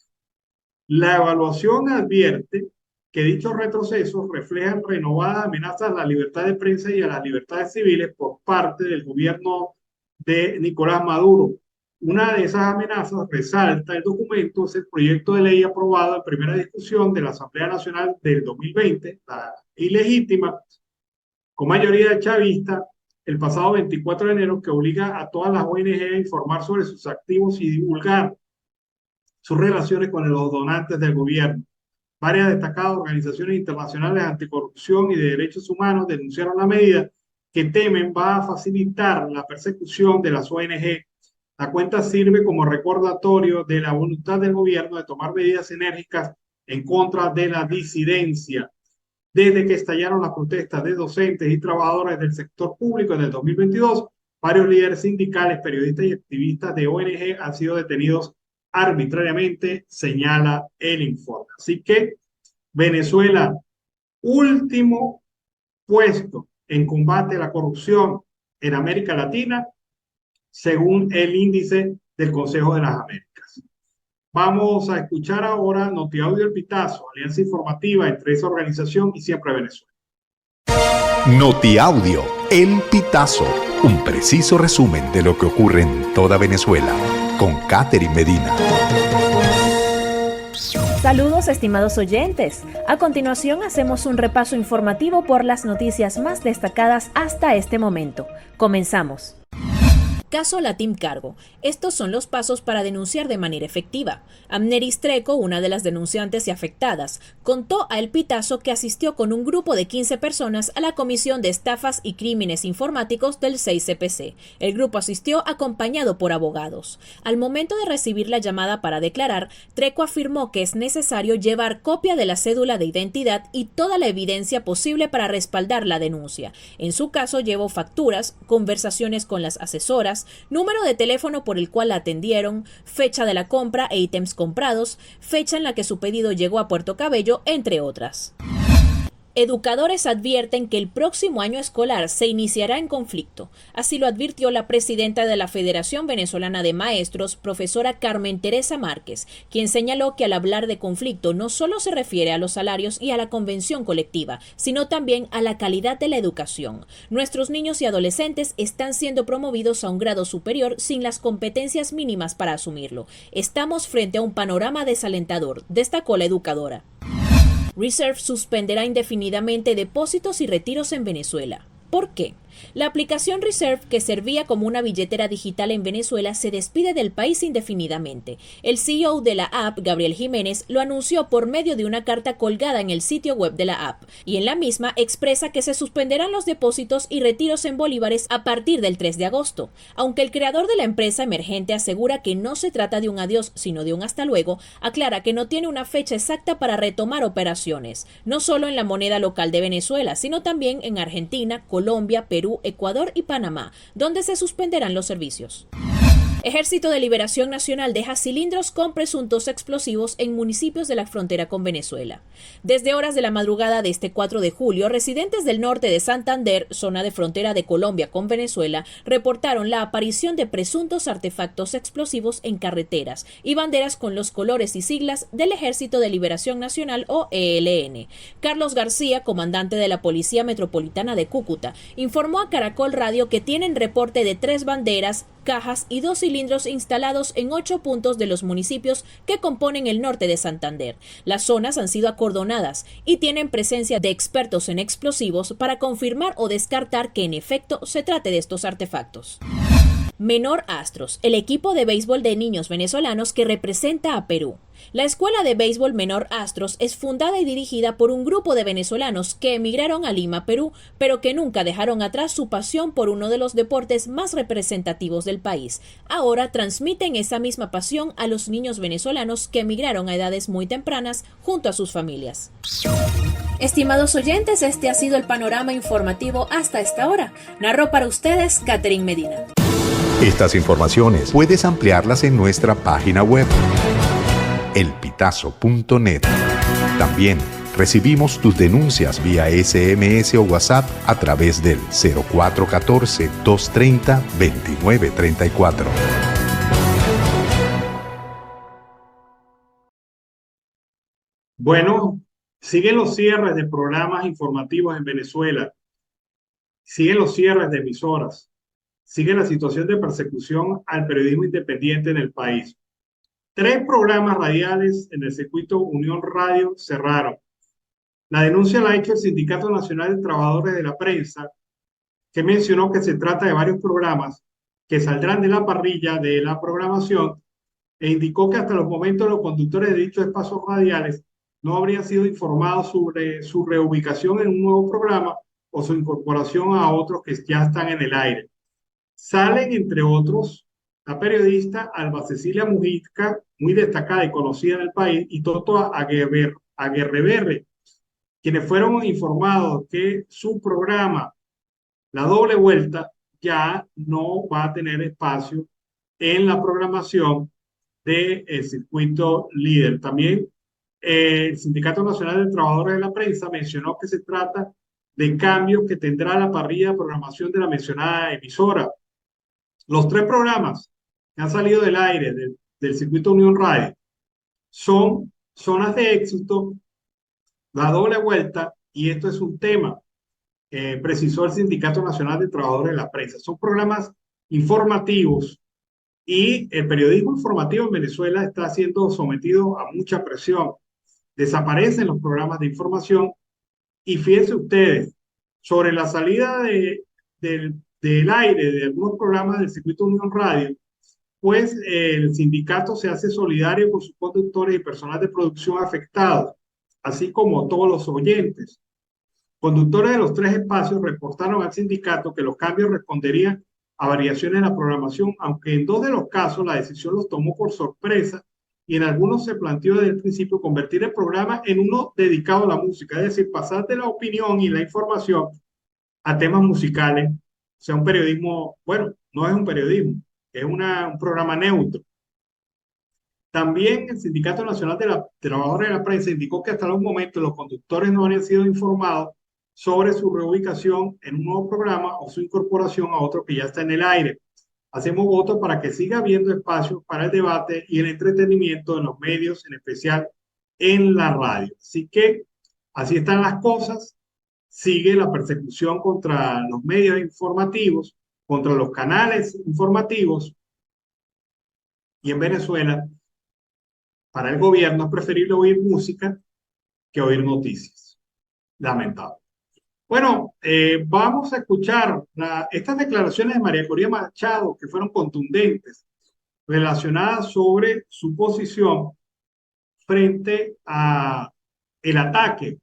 La evaluación advierte que dichos retrocesos reflejan renovadas amenazas a la libertad de prensa y a las libertades civiles por parte del gobierno de Nicolás Maduro. Una de esas amenazas, resalta el documento, es el proyecto de ley aprobado en primera discusión de la Asamblea Nacional del 2020, la ilegítima, con mayoría chavista, el pasado 24 de enero, que obliga a todas las ONG a informar sobre sus activos y divulgar sus relaciones con los donantes del gobierno. Varias destacadas organizaciones internacionales anticorrupción y de derechos humanos denunciaron la medida que temen va a facilitar la persecución de las ONG. La cuenta sirve como recordatorio de la voluntad del gobierno de tomar medidas enérgicas en contra de la disidencia. Desde que estallaron las protestas de docentes y trabajadores del sector público en el 2022, varios líderes sindicales, periodistas y activistas de ONG han sido detenidos arbitrariamente, señala el informe. Así que Venezuela, último puesto en combate a la corrupción en América Latina, según el índice del Consejo de las Américas. Vamos a escuchar ahora Notiaudio El Pitazo, alianza informativa entre esa organización y Siempre Venezuela. Notiaudio El Pitazo, un preciso resumen de lo que ocurre en toda Venezuela, con Catherine Medina. Saludos, estimados oyentes. A continuación hacemos un repaso informativo por las noticias más destacadas hasta este momento. Comenzamos. Caso Latim Cargo. Estos son los pasos para denunciar de manera efectiva. Amneris Treco, una de las denunciantes y afectadas, contó a El Pitazo que asistió con un grupo de 15 personas a la Comisión de Estafas y Crímenes Informáticos del 6CPC. El grupo asistió acompañado por abogados. Al momento de recibir la llamada para declarar, Treco afirmó que es necesario llevar copia de la cédula de identidad y toda la evidencia posible para respaldar la denuncia. En su caso, llevó facturas, conversaciones con las asesoras, número de teléfono por el cual la atendieron, fecha de la compra e ítems comprados, fecha en la que su pedido llegó a Puerto Cabello, entre otras. Educadores advierten que el próximo año escolar se iniciará en conflicto. Así lo advirtió la presidenta de la Federación Venezolana de Maestros, profesora Carmen Teresa Márquez, quien señaló que al hablar de conflicto no solo se refiere a los salarios y a la convención colectiva, sino también a la calidad de la educación. Nuestros niños y adolescentes están siendo promovidos a un grado superior sin las competencias mínimas para asumirlo. Estamos frente a un panorama desalentador, destacó la educadora. Reserve suspenderá indefinidamente depósitos y retiros en Venezuela. ¿Por qué? La aplicación Reserve, que servía como una billetera digital en Venezuela, se despide del país indefinidamente. El CEO de la app, Gabriel Jiménez, lo anunció por medio de una carta colgada en el sitio web de la app, y en la misma expresa que se suspenderán los depósitos y retiros en bolívares a partir del 3 de agosto. Aunque el creador de la empresa emergente asegura que no se trata de un adiós, sino de un hasta luego, aclara que no tiene una fecha exacta para retomar operaciones, no solo en la moneda local de Venezuela, sino también en Argentina, Colombia, Perú, Ecuador y Panamá, donde se suspenderán los servicios. Ejército de Liberación Nacional deja cilindros con presuntos explosivos en municipios de la frontera con Venezuela. Desde horas de la madrugada de este 4 de julio, residentes del norte de Santander, zona de frontera de Colombia con Venezuela, reportaron la aparición de presuntos artefactos explosivos en carreteras y banderas con los colores y siglas del Ejército de Liberación Nacional o ELN. Carlos García, comandante de la Policía Metropolitana de Cúcuta, informó a Caracol Radio que tienen reporte de 3 banderas, cajas y 2 cilindros instalados en 8 puntos de los municipios que componen el norte de Santander. Las zonas han sido acordonadas y tienen presencia de expertos en explosivos para confirmar o descartar que en efecto se trate de estos artefactos. Menor Astros, el equipo de béisbol de niños venezolanos que representa a Perú. La Escuela de Béisbol Menor Astros es fundada y dirigida por un grupo de venezolanos que emigraron a Lima, Perú, pero que nunca dejaron atrás su pasión por uno de los deportes más representativos del país. Ahora transmiten esa misma pasión a los niños venezolanos que emigraron a edades muy tempranas junto a sus familias. Estimados oyentes, este ha sido el panorama informativo hasta esta hora. Narró para ustedes Catherine Medina. Estas informaciones puedes ampliarlas en nuestra página web, elpitazo.net. También recibimos tus denuncias vía SMS o WhatsApp a través del 0414-230-2934. Bueno, siguen los cierres de programas informativos en Venezuela, siguen los cierres de emisoras, sigue la situación de persecución al periodismo independiente en el país. 3 programas radiales en el circuito Unión Radio cerraron. La denuncia la ha hecho el Sindicato Nacional de Trabajadores de la Prensa, que mencionó que se trata de varios programas que saldrán de la parrilla de la programación e indicó que hasta los momentos los conductores de dichos espacios radiales no habrían sido informados sobre su reubicación en un nuevo programa o su incorporación a otros que ya están en el aire. Salen, entre otros, la periodista Alba Cecilia Mujica, muy destacada y conocida en el país, y Toto Aguerreberre, quienes fueron informados que su programa, La Doble Vuelta, ya no va a tener espacio en la programación del circuito líder. También el Sindicato Nacional de Trabajadores de la Prensa mencionó que se trata de cambios que tendrá la parrilla de programación de la mencionada emisora. Los 3 programas que han salido del aire del circuito Unión Radio son Zonas de Éxito, La Doble Vuelta, y esto es un tema, precisó el Sindicato Nacional de Trabajadores de la Prensa. Son programas informativos y el periodismo informativo en Venezuela está siendo sometido a mucha presión. desaparecen los programas de información. Y fíjense ustedes, sobre la salida del aire de algunos programas del circuito Unión Radio, pues el sindicato se hace solidario con sus conductores y personal de producción afectados, así como todos los oyentes. Conductores de los tres espacios reportaron al sindicato que los cambios responderían a variaciones en la programación, aunque en dos de los casos la decisión los tomó por sorpresa y en algunos se planteó desde el principio convertir el programa en uno dedicado a la música, es decir, pasar de la opinión y la información a temas musicales, o sea, un periodismo, bueno, no es un periodismo, es un programa neutro. También el Sindicato Nacional de la Trabajadores de la Prensa indicó que hasta los momentos los conductores no habían sido informados sobre su reubicación en un nuevo programa o su incorporación a otro que ya está en el aire. Hacemos votos para que siga habiendo espacio para el debate y el entretenimiento en los medios, en especial en la radio. Así que así están las cosas. Sigue la persecución contra los medios informativos, contra los canales informativos. Y en Venezuela, para el gobierno es preferible oír música que oír noticias. Lamentable. Bueno, vamos a escuchar estas declaraciones de María Corina Machado, que fueron contundentes, relacionadas sobre su posición frente a el ataque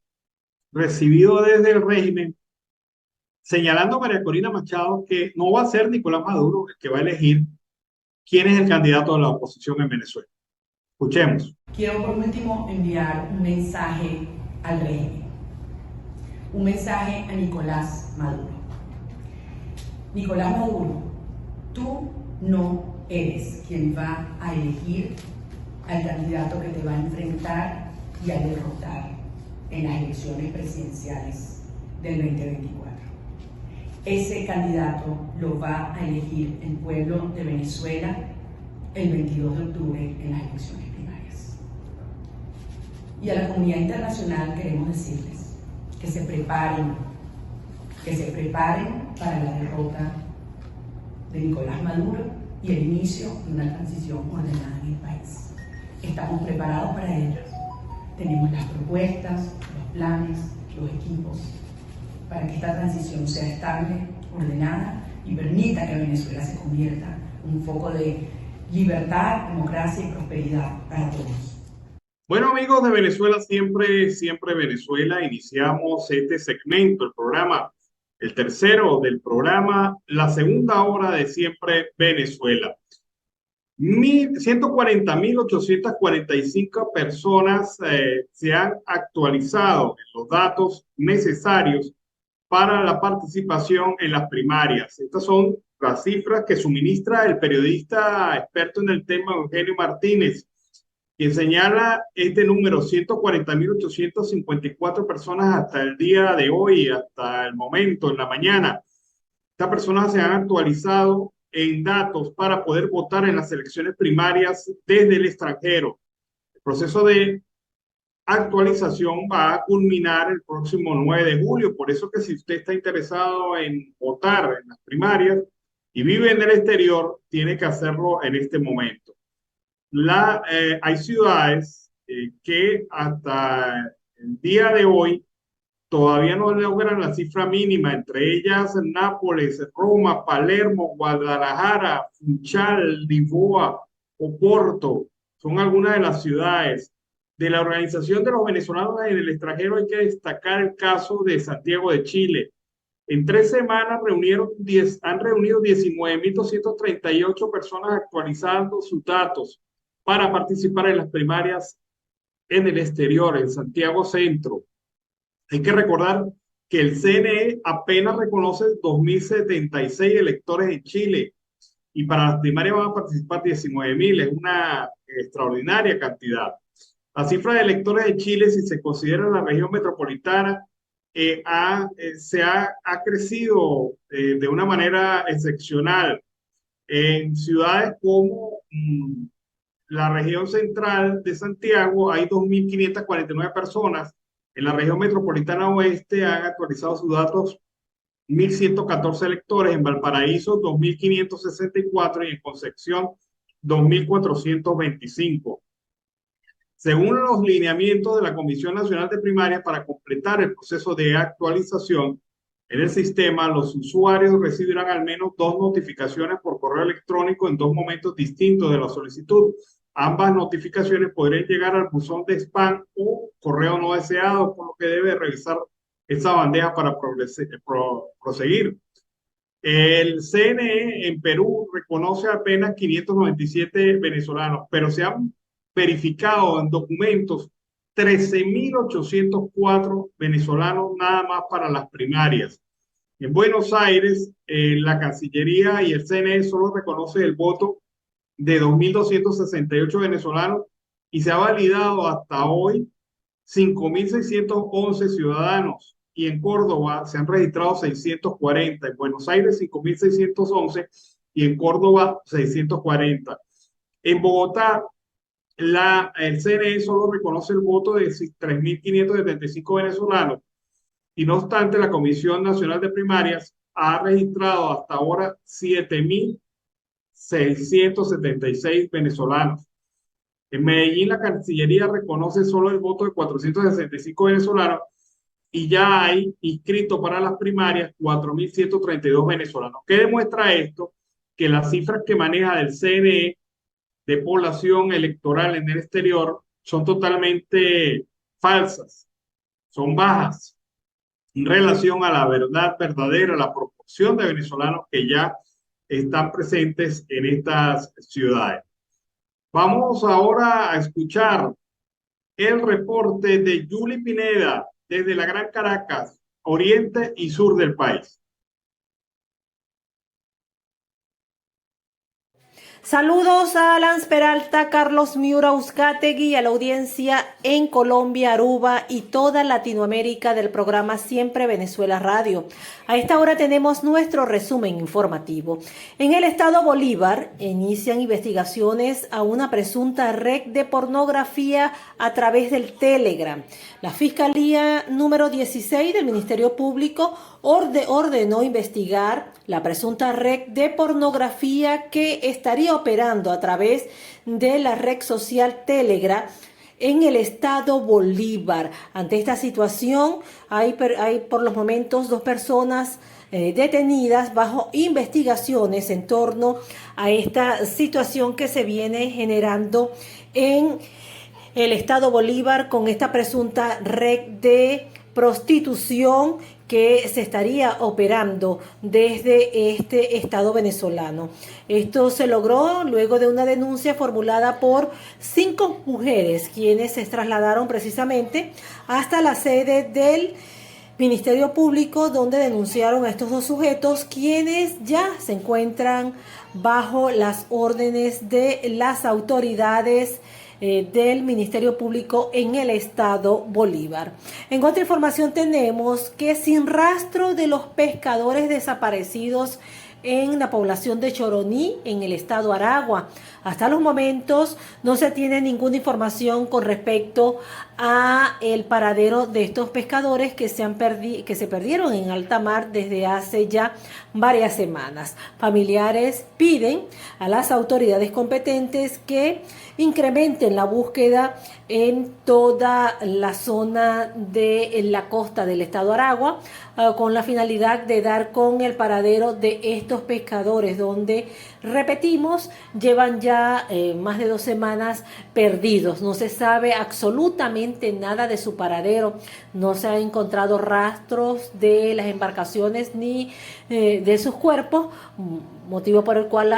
recibido desde el régimen, señalando a María Corina Machado que no va a ser Nicolás Maduro el que va a elegir quién es el candidato de la oposición en Venezuela. Escuchemos. Quiero por último enviar un mensaje al régimen. Un mensaje a Nicolás Maduro. Nicolás Maduro, tú no eres quien va a elegir al candidato que te va a enfrentar y a derrotar en las elecciones presidenciales del 2024. Ese candidato lo va a elegir el pueblo de Venezuela el 22 de octubre en las elecciones primarias. Y a la comunidad internacional queremos decirles que se preparen para la derrota de Nicolás Maduro y el inicio de una transición ordenada en el país. Estamos preparados para ello. Tenemos las propuestas, los planes, los equipos para que esta transición sea estable, ordenada y permita que Venezuela se convierta en un foco de libertad, democracia y prosperidad para todos. Bueno, amigos de Venezuela, siempre Venezuela, iniciamos este segmento, el programa, el tercero del programa, la segunda hora de Siempre Venezuela. 140.845 personas se han actualizado en los datos necesarios para la participación en las primarias. Estas son las cifras que suministra el periodista experto en el tema, Eugenio Martínez, quien señala este número, 140.854 personas hasta el día de hoy, hasta el momento, en la mañana. Estas personas se han actualizado en datos para poder votar en las elecciones primarias desde el extranjero. El proceso de actualización va a culminar el próximo 9 de julio. Por eso que si usted está interesado en votar en las primarias y vive en el exterior, tiene que hacerlo en este momento. Hay ciudades que hasta el día de hoy todavía no logran la cifra mínima, entre ellas Nápoles, Roma, Palermo, Guadalajara, Funchal, Lisboa, Oporto. Son algunas de las ciudades. De la Organización de los Venezolanos en el extranjero hay que destacar el caso de Santiago de Chile. En 3 semanas han reunido 19.238 personas actualizando sus datos para participar en las primarias en el exterior, en Santiago Centro. Hay que recordar que el CNE apenas reconoce 2.076 electores en Chile y para las primarias van a participar 19.000, es una extraordinaria cantidad. La cifra de electores de Chile, si se considera la región metropolitana, ha crecido de una manera excepcional. En ciudades como la región central de Santiago hay 2.549 personas. En la región metropolitana oeste han actualizado sus datos 1.114 electores, en Valparaíso 2.564 y en Concepción 2.425. Según los lineamientos de la Comisión Nacional de Primarias, para completar el proceso de actualización en el sistema, los usuarios recibirán al menos 2 notificaciones por correo electrónico en 2 momentos distintos de la solicitud. Ambas notificaciones podrían llegar al buzón de spam o correo no deseado, por lo que debe revisar esa bandeja para proseguir. El CNE en Perú reconoce apenas 597 venezolanos, pero se han verificado en documentos 13.804 venezolanos nada más para las primarias. En Buenos Aires, la Cancillería y el CNE solo reconoce el voto de 2.268 venezolanos y se ha validado hasta hoy 5.611 ciudadanos. Y en Córdoba se han registrado 640, en Buenos Aires 5.611 y en Córdoba 640. En Bogotá, el CNE solo reconoce el voto de 3.575 venezolanos y no obstante la Comisión Nacional de Primarias ha registrado hasta ahora 7.676 venezolanos. En Medellín la Cancillería reconoce solo el voto de 465 venezolanos y ya hay inscritos para las primarias 4.132 venezolanos. ¿Qué demuestra esto? Que las cifras que maneja el CNE de población electoral en el exterior son totalmente falsas, son bajas en relación a la verdad verdadera, la proporción de venezolanos que ya están presentes en estas ciudades. Vamos ahora a escuchar el reporte de Yuli Pineda desde la Gran Caracas, oriente y sur del país. Saludos a Alan Peralta, Carlos Miura Uzcategui, a la audiencia en Colombia, Aruba y toda Latinoamérica del programa Siempre Venezuela Radio. A esta hora tenemos nuestro resumen informativo. En el estado Bolívar inician investigaciones a una presunta red de pornografía a través del Telegram. La Fiscalía número 16 del Ministerio Público ordenó investigar la presunta red de pornografía que estaría operando a través de la red social Telegram en el estado Bolívar. Ante esta situación hay por los momentos 2 personas detenidas bajo investigaciones en torno a esta situación que se viene generando en el estado Bolívar con esta presunta red de prostitución que se estaría operando desde este estado venezolano. Esto se logró luego de una denuncia formulada por 5 mujeres, quienes se trasladaron precisamente hasta la sede del Ministerio Público, donde denunciaron a estos 2 sujetos, quienes ya se encuentran bajo las órdenes de las autoridades del Ministerio Público en el estado Bolívar. En otra información tenemos que sin rastro de los pescadores desaparecidos en la población de Choroní, en el estado Aragua. Hasta los momentos no se tiene ninguna información con respecto a el paradero de estos pescadores que se perdieron en alta mar desde hace ya varias semanas. Familiares piden a las autoridades competentes que incrementen la búsqueda en toda la zona de la costa del estado Aragua, con la finalidad de dar con el paradero de estos pescadores, donde, repetimos, llevan ya más de 2 semanas perdidos. No se sabe absolutamente nada de su paradero, no se han encontrado rastros de las embarcaciones ni de sus cuerpos, motivo por el cual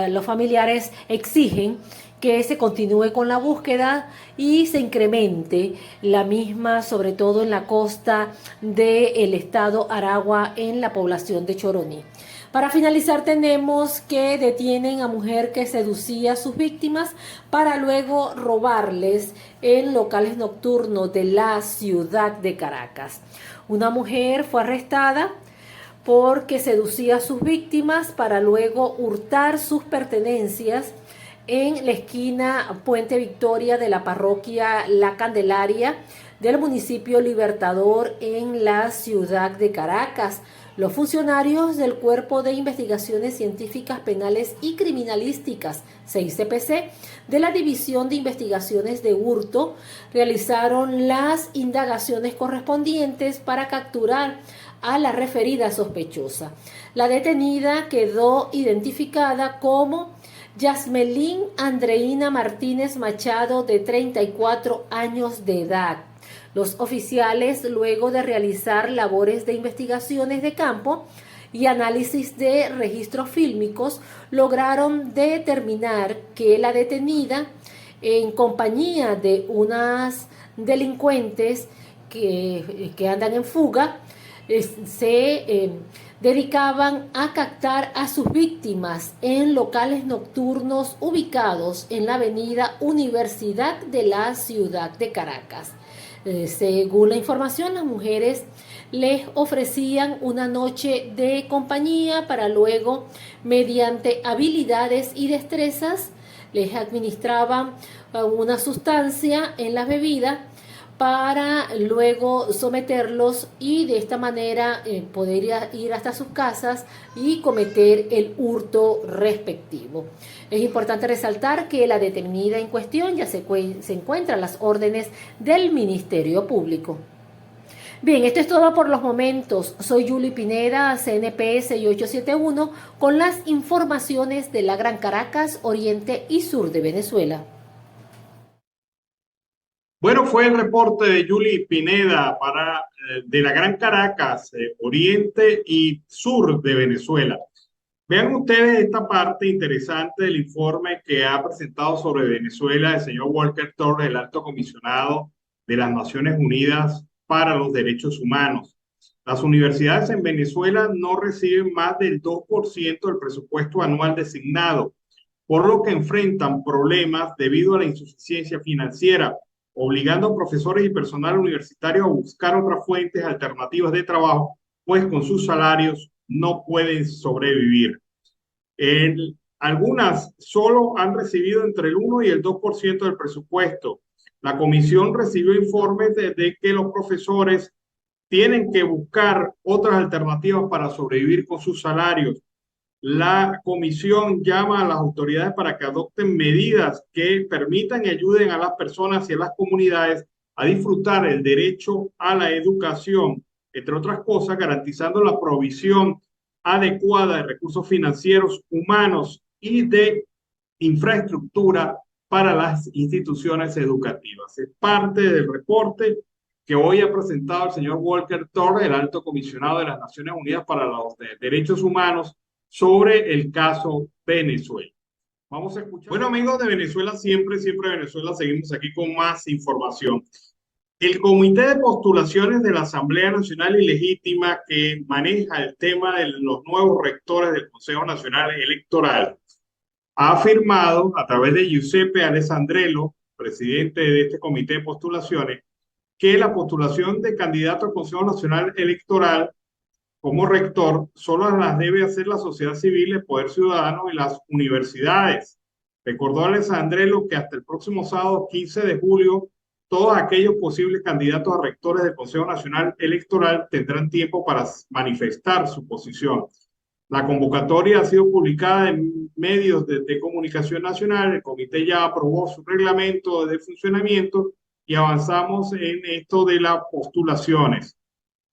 los familiares exigen que se continúe con la búsqueda y se incremente la misma, sobre todo en la costa del estado Aragua, en la población de Choroní. Para finalizar, tenemos que detienen a mujer que seducía a sus víctimas para luego robarles en locales nocturnos de la ciudad de Caracas. Una mujer fue arrestada porque seducía a sus víctimas para luego hurtar sus pertenencias en la esquina Puente Victoria de la parroquia La Candelaria del municipio Libertador en la ciudad de Caracas. Los funcionarios del Cuerpo de Investigaciones Científicas Penales y Criminalísticas, CICPC, de la División de Investigaciones de Hurto, realizaron las indagaciones correspondientes para capturar a la referida sospechosa. La detenida quedó identificada como Yasmelín Andreina Martínez Machado, de 34 años de edad. Los oficiales, luego de realizar labores de investigaciones de campo y análisis de registros fílmicos, lograron determinar que la detenida, en compañía de unas delincuentes que andan en fuga, se dedicaban a captar a sus víctimas en locales nocturnos ubicados en la avenida Universidad de la ciudad de Caracas. Según la información, las mujeres les ofrecían una noche de compañía para luego, mediante habilidades y destrezas, les administraban una sustancia en las bebidas para luego someterlos y de esta manera poder ir hasta sus casas y cometer el hurto respectivo. Es importante resaltar que la detenida en cuestión ya se encuentra a las órdenes del Ministerio Público. Bien, esto es todo por los momentos. Soy Yuli Pineda, CNP 6871, con las informaciones de la Gran Caracas, Oriente y Sur de Venezuela. Bueno, fue el reporte de Yuli Pineda de la Gran Caracas, Oriente y Sur de Venezuela. Vean ustedes esta parte interesante del informe que ha presentado sobre Venezuela el señor Volker Turk, el alto comisionado de las Naciones Unidas para los Derechos Humanos. Las universidades en Venezuela no reciben más del 2% del presupuesto anual designado, por lo que enfrentan problemas debido a la insuficiencia financiera, obligando a profesores y personal universitario a buscar otras fuentes alternativas de trabajo, pues con sus salarios no pueden sobrevivir. Algunas solo han recibido entre el 1 y el 2% del presupuesto. La comisión recibió informes de que los profesores tienen que buscar otras alternativas para sobrevivir con sus salarios. La comisión llama a las autoridades para que adopten medidas que permitan y ayuden a las personas y a las comunidades a disfrutar el derecho a la educación, entre otras cosas, garantizando la provisión adecuada de recursos financieros, humanos y de infraestructura para las instituciones educativas. Es parte del reporte que hoy ha presentado el señor Volker Turk, el alto comisionado de las Naciones Unidas para los Derechos Humanos, sobre el caso Venezuela. Vamos a escuchar. Bueno, amigos de Venezuela, siempre Venezuela, seguimos aquí con más información. El Comité de Postulaciones de la Asamblea Nacional Ilegítima, que maneja el tema de los nuevos rectores del Consejo Nacional Electoral, ha afirmado a través de Giuseppe Alessandrello, presidente de este Comité de Postulaciones, que la postulación de candidato al Consejo Nacional Electoral como rector solo las debe hacer la sociedad civil, el poder ciudadano y las universidades. Recordó Alessandrello que hasta el próximo sábado 15 de julio todos aquellos posibles candidatos a rectores del Consejo Nacional Electoral tendrán tiempo para manifestar su posición. La convocatoria ha sido publicada en medios de comunicación nacional. El comité ya aprobó su reglamento de funcionamiento y avanzamos en esto de las postulaciones.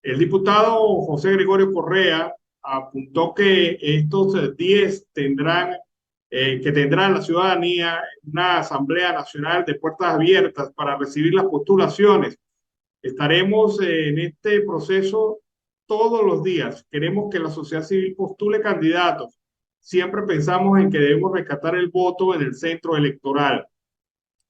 El diputado José Gregorio Correa apuntó que estos 10 tendrá la ciudadanía una asamblea nacional de puertas abiertas para recibir las postulaciones. Estaremos en este proceso todos los días. Queremos que la sociedad civil postule candidatos. Siempre pensamos en que debemos rescatar el voto en el centro electoral.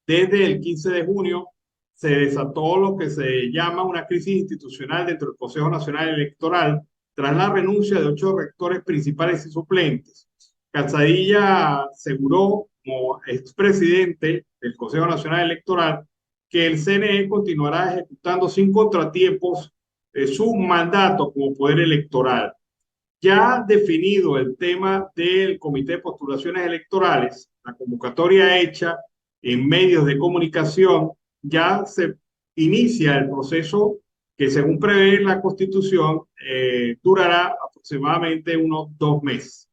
Desde el 15 de junio se desató lo que se llama una crisis institucional dentro del Consejo Nacional Electoral tras la renuncia de 8 rectores principales y suplentes. Calzadilla aseguró, como expresidente del Consejo Nacional Electoral, que el CNE continuará ejecutando sin contratiempos su mandato como poder electoral. Ya definido el tema del Comité de Postulaciones Electorales, la convocatoria hecha en medios de comunicación, ya se inicia el proceso que según prevé la Constitución, durará aproximadamente unos 2 meses.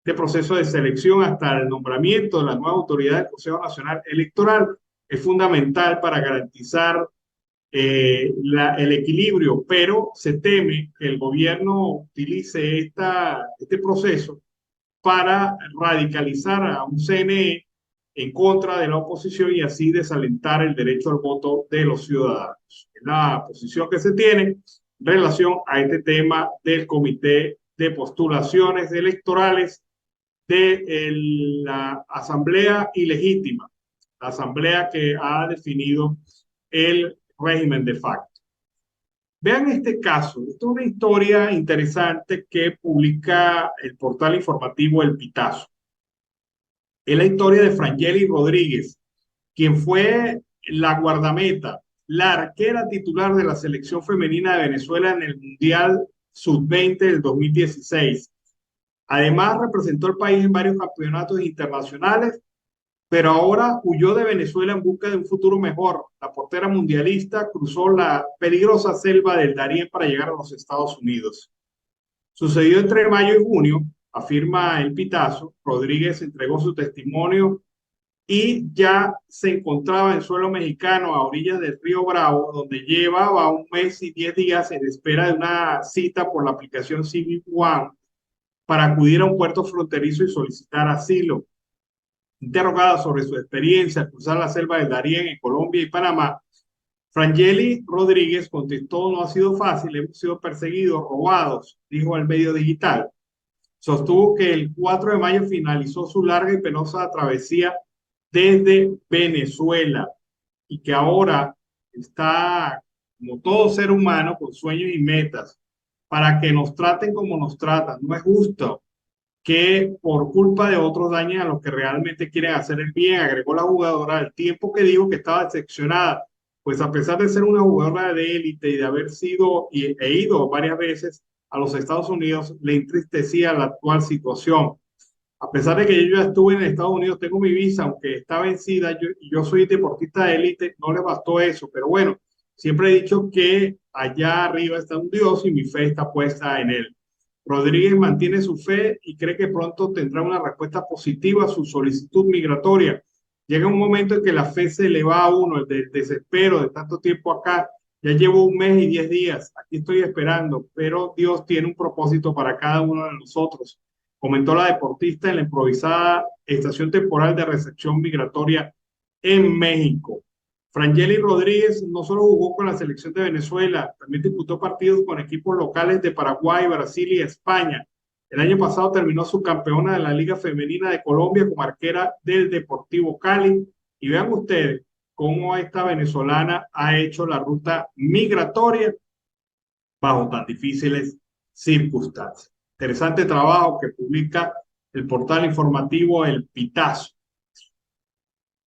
Este proceso de selección hasta el nombramiento de la nueva autoridad del Consejo Nacional Electoral es fundamental para garantizar el equilibrio, pero se teme que el gobierno utilice este proceso para radicalizar a un CNE en contra de la oposición y así desalentar el derecho al voto de los ciudadanos. Es la posición que se tiene en relación a este tema del Comité de Postulaciones Electorales de la Asamblea Ilegítima, la asamblea que ha definido el régimen de facto. Vean este caso. Esto es una historia interesante que publica el portal informativo El Pitazo. Es la historia de Frangeli Rodríguez, quien fue la guardameta, la arquera titular de la selección femenina de Venezuela en el Mundial Sub-20 del 2016. Además, representó al país en varios campeonatos internacionales, pero ahora huyó de Venezuela en busca de un futuro mejor. La portera mundialista cruzó la peligrosa selva del Darién para llegar a los Estados Unidos. Sucedió entre mayo y junio, afirma El Pitazo. Rodríguez entregó su testimonio y ya se encontraba en suelo mexicano a orillas del río Bravo, donde llevaba 1 mes y 10 días en espera de una cita por la aplicación Civic One para acudir a un puerto fronterizo y solicitar asilo. Interrogada sobre su experiencia al cruzar la selva del Darién en Colombia y Panamá, Frangeli Rodríguez contestó: no ha sido fácil, hemos sido perseguidos, robados, dijo al medio digital. Sostuvo que el 4 de mayo finalizó su larga y penosa travesía desde Venezuela y que ahora está, como todo ser humano, con sueños y metas, para que nos traten como nos tratan. No es justo que por culpa de otros dañen a los que realmente quieren hacer el bien, agregó la jugadora al tiempo que dijo que estaba decepcionada, pues a pesar de ser una jugadora de élite y de haber sido e ido varias veces a los Estados Unidos, le entristecía la actual situación. A pesar de que yo ya estuve en Estados Unidos, tengo mi visa, aunque está vencida, yo soy deportista de élite, no le bastó eso, pero bueno, siempre he dicho que allá arriba está un Dios y mi fe está puesta en él. Rodríguez mantiene su fe y cree que pronto tendrá una respuesta positiva a su solicitud migratoria. Llega un momento en que la fe se le va a uno, el del desespero de tanto tiempo acá. Ya llevo 1 mes y 10 días, aquí estoy esperando, pero Dios tiene un propósito para cada uno de nosotros, comentó la deportista en la improvisada estación temporal de recepción migratoria en México. Frangeli Rodríguez no solo jugó con la selección de Venezuela, también disputó partidos con equipos locales de Paraguay, Brasil y España. El año pasado terminó subcampeona de la Liga Femenina de Colombia como arquera del Deportivo Cali. Y vean ustedes cómo esta venezolana ha hecho la ruta migratoria bajo tan difíciles circunstancias. Interesante trabajo que publica el portal informativo El Pitazo.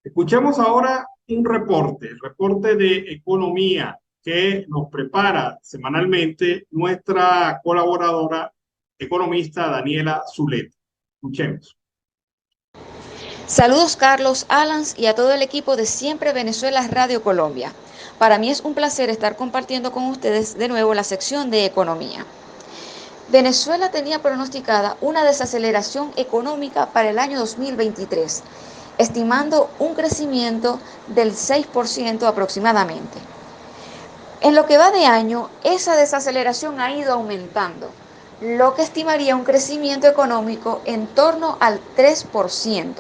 Escuchemos ahora un reporte, el reporte de economía que nos prepara semanalmente nuestra colaboradora economista Daniela Zuleta. Escuchemos. Saludos Carlos, Alans y a todo el equipo de Siempre Venezuela Radio Colombia. Para mí es un placer estar compartiendo con ustedes de nuevo la sección de economía. Venezuela tenía pronosticada una desaceleración económica para el año 2023, estimando un crecimiento del 6% aproximadamente. En lo que va de año, esa desaceleración ha ido aumentando, lo que estimaría un crecimiento económico en torno al 3%.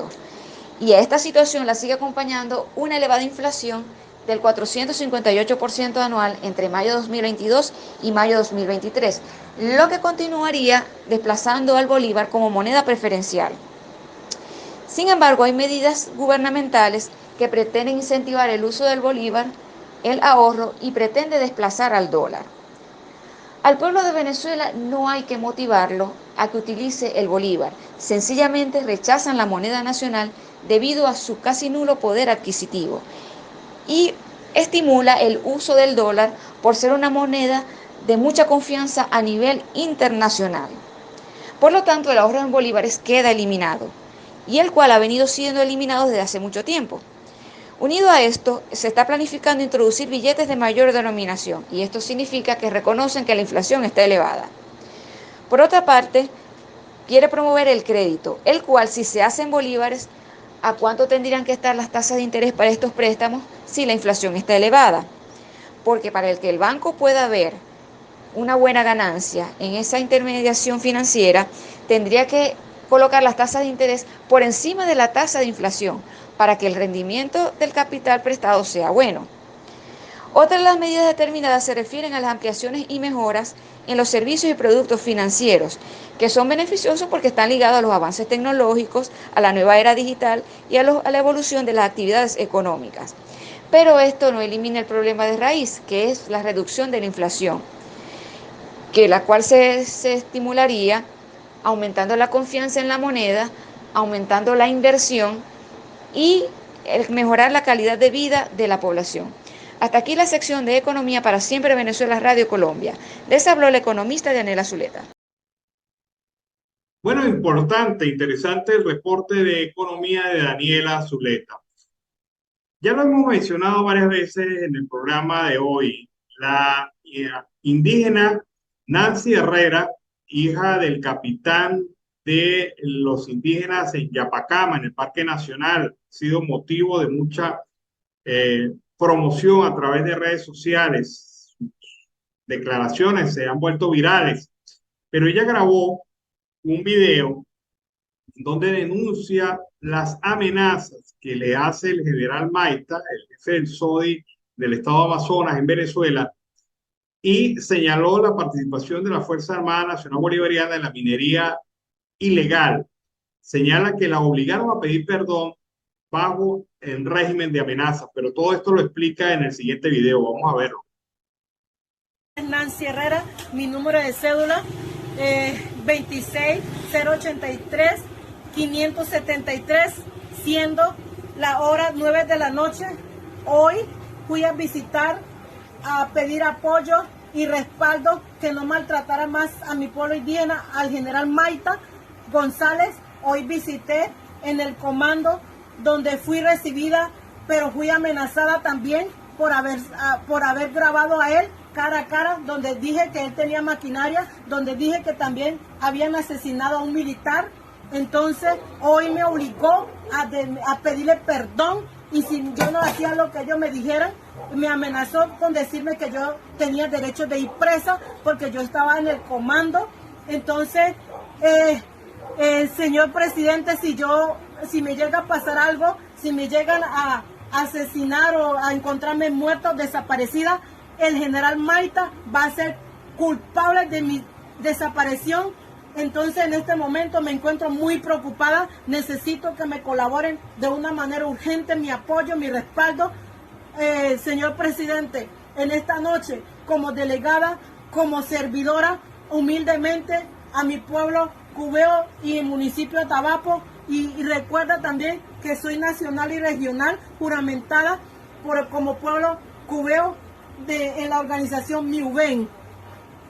Y a esta situación la sigue acompañando una elevada inflación del 458% anual entre mayo de 2022 y mayo de 2023, lo que continuaría desplazando al bolívar como moneda preferencial. Sin embargo, hay medidas gubernamentales que pretenden incentivar el uso del bolívar, el ahorro y pretende desplazar al dólar. Al pueblo de Venezuela no hay que motivarlo a que utilice el bolívar, sencillamente rechazan la moneda nacional debido a su casi nulo poder adquisitivo y estimula el uso del dólar por ser una moneda de mucha confianza a nivel internacional. Por lo tanto, el ahorro en bolívares queda eliminado, y el cual ha venido siendo eliminado desde hace mucho tiempo. Unido a esto, se está planificando introducir billetes de mayor denominación, y esto significa que reconocen que la inflación está elevada. Por otra parte, quiere promover el crédito, el cual, si se hace en bolívares, ¿a cuánto tendrían que estar las tasas de interés para estos préstamos si la inflación está elevada? Porque para el que el banco pueda ver una buena ganancia en esa intermediación financiera, tendría que colocar las tasas de interés por encima de la tasa de inflación para que el rendimiento del capital prestado sea bueno. Otras de las medidas determinadas se refieren a las ampliaciones y mejoras en los servicios y productos financieros, que son beneficiosos porque están ligados a los avances tecnológicos, a la nueva era digital y a la evolución de las actividades económicas. Pero esto no elimina el problema de raíz, que es la reducción de la inflación, la cual se estimularía aumentando la confianza en la moneda, aumentando la inversión y mejorar la calidad de vida de la población. Hasta aquí la sección de Economía para Siempre Venezuela Radio Colombia. Les habló la economista Dianela Zuleta. Bueno, importante, interesante el reporte de economía de Daniela Zuleta. Ya lo hemos mencionado varias veces en el programa de hoy. La indígena Nancy Herrera, hija del capitán de los indígenas en Yapacama, en el Parque Nacional, ha sido motivo de mucha promoción a través de redes sociales. Sus declaraciones se han vuelto virales, pero ella grabó un video donde denuncia las amenazas que le hace el general Maita, el jefe del SODI del estado de Amazonas en Venezuela, y señaló la participación de la Fuerza Armada Nacional Bolivariana en la minería ilegal. Señala que la obligaron a pedir perdón bajo el régimen de amenazas, pero todo esto lo explica en el siguiente video. Vamos a verlo. Nancy Herrera, mi número de cédula 26083-573, siendo la hora 9 de la noche. Hoy fui a visitar, a pedir apoyo y respaldo, que no maltratara más a mi pueblo indígena, al general Maita González. Hoy visité en el comando donde fui recibida, pero fui amenazada también por haber grabado a él cara a cara, donde dije que él tenía maquinaria, donde dije que también asesinado a un militar. Entonces hoy me obligó a pedirle perdón, y si yo no hacía lo que ellos me dijeran, me amenazó con decirme que yo tenía derecho de ir presa porque yo estaba en el comando. Entonces, señor presidente, si me llega a pasar algo, si me llegan a asesinar o a encontrarme muerta o desaparecida, el general Maita va a ser culpable de mi desaparición. Entonces, en este momento me encuentro muy preocupada. Necesito que me colaboren de una manera urgente, mi apoyo, mi respaldo. Señor presidente, en esta noche, como delegada, como servidora, humildemente a mi pueblo cubeo y el municipio de Tabapo, y recuerda también que soy nacional y regional juramentada como pueblo cubeo en la organización MIUBEN.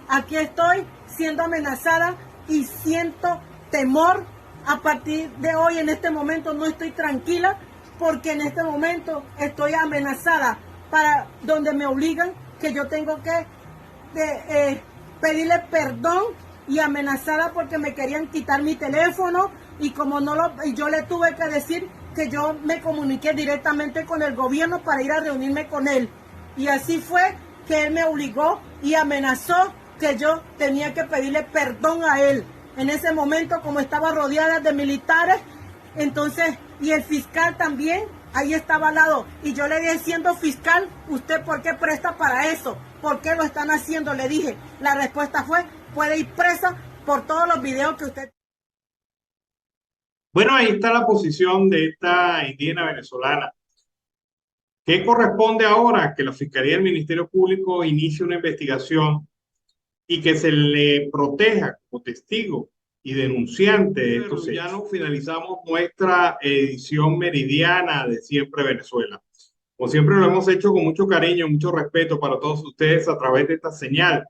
Aquí estoy siendo amenazada y siento temor. A partir de hoy, en este momento, no estoy tranquila, porque en este momento estoy amenazada, para donde me obligan que yo tengo que pedirle perdón, y amenazada porque me querían quitar mi teléfono, y como yo le tuve que decir que yo me comuniqué directamente con el gobierno para ir a reunirme con él, y así fue que él me obligó y amenazó que yo tenía que pedirle perdón a él. En ese momento, como estaba rodeada de militares, entonces, y el fiscal también, ahí estaba al lado, y yo le dije, siendo fiscal, ¿usted por qué presta para eso? ¿Por qué lo están haciendo? Le dije. La respuesta fue, puede ir presa por todos los videos que usted... Bueno, ahí está la posición de esta indígena venezolana. ¿Qué corresponde ahora? Que la Fiscalía del Ministerio Público inicie una investigación y que se le proteja como testigo y denunciante de estos hechos. Ya no finalizamos nuestra edición meridiana de Siempre Venezuela. Como siempre lo hemos hecho con mucho cariño, mucho respeto para todos ustedes a través de esta señal,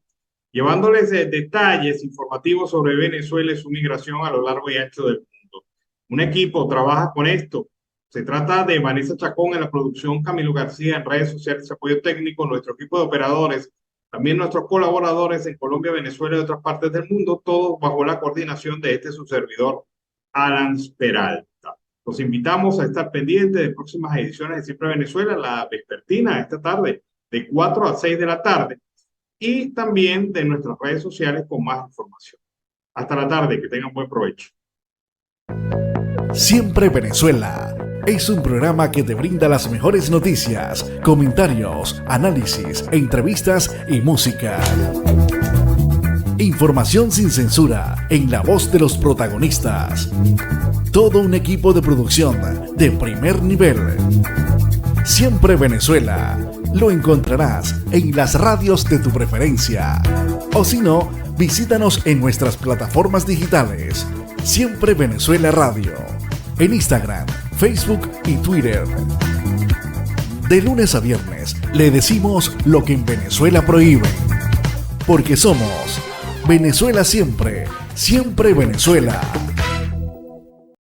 llevándoles detalles informativos sobre Venezuela y su migración a lo largo y ancho del mundo. Un equipo trabaja con esto. Se trata de Vanessa Chacón en la producción, Camilo García en redes sociales, apoyo técnico, nuestro equipo de operadores, también nuestros colaboradores en Colombia, Venezuela y otras partes del mundo, todos bajo la coordinación de su servidor, Alan Peralta. Los invitamos a estar pendientes de próximas ediciones de Siempre Venezuela, la vespertina esta tarde, de 4 a 6 de la tarde, y también de nuestras redes sociales con más información. Hasta la tarde, que tengan buen provecho. Siempre Venezuela es un programa que te brinda las mejores noticias, comentarios, análisis, entrevistas y música. Información sin censura en la voz de los protagonistas. Todo un equipo de producción de primer nivel. Siempre Venezuela lo encontrarás en las radios de tu preferencia. O si no, visítanos en nuestras plataformas digitales. Siempre Venezuela Radio. En Instagram, Facebook y Twitter. De lunes a viernes le decimos lo que en Venezuela prohíben. Porque somos Venezuela siempre, siempre Venezuela.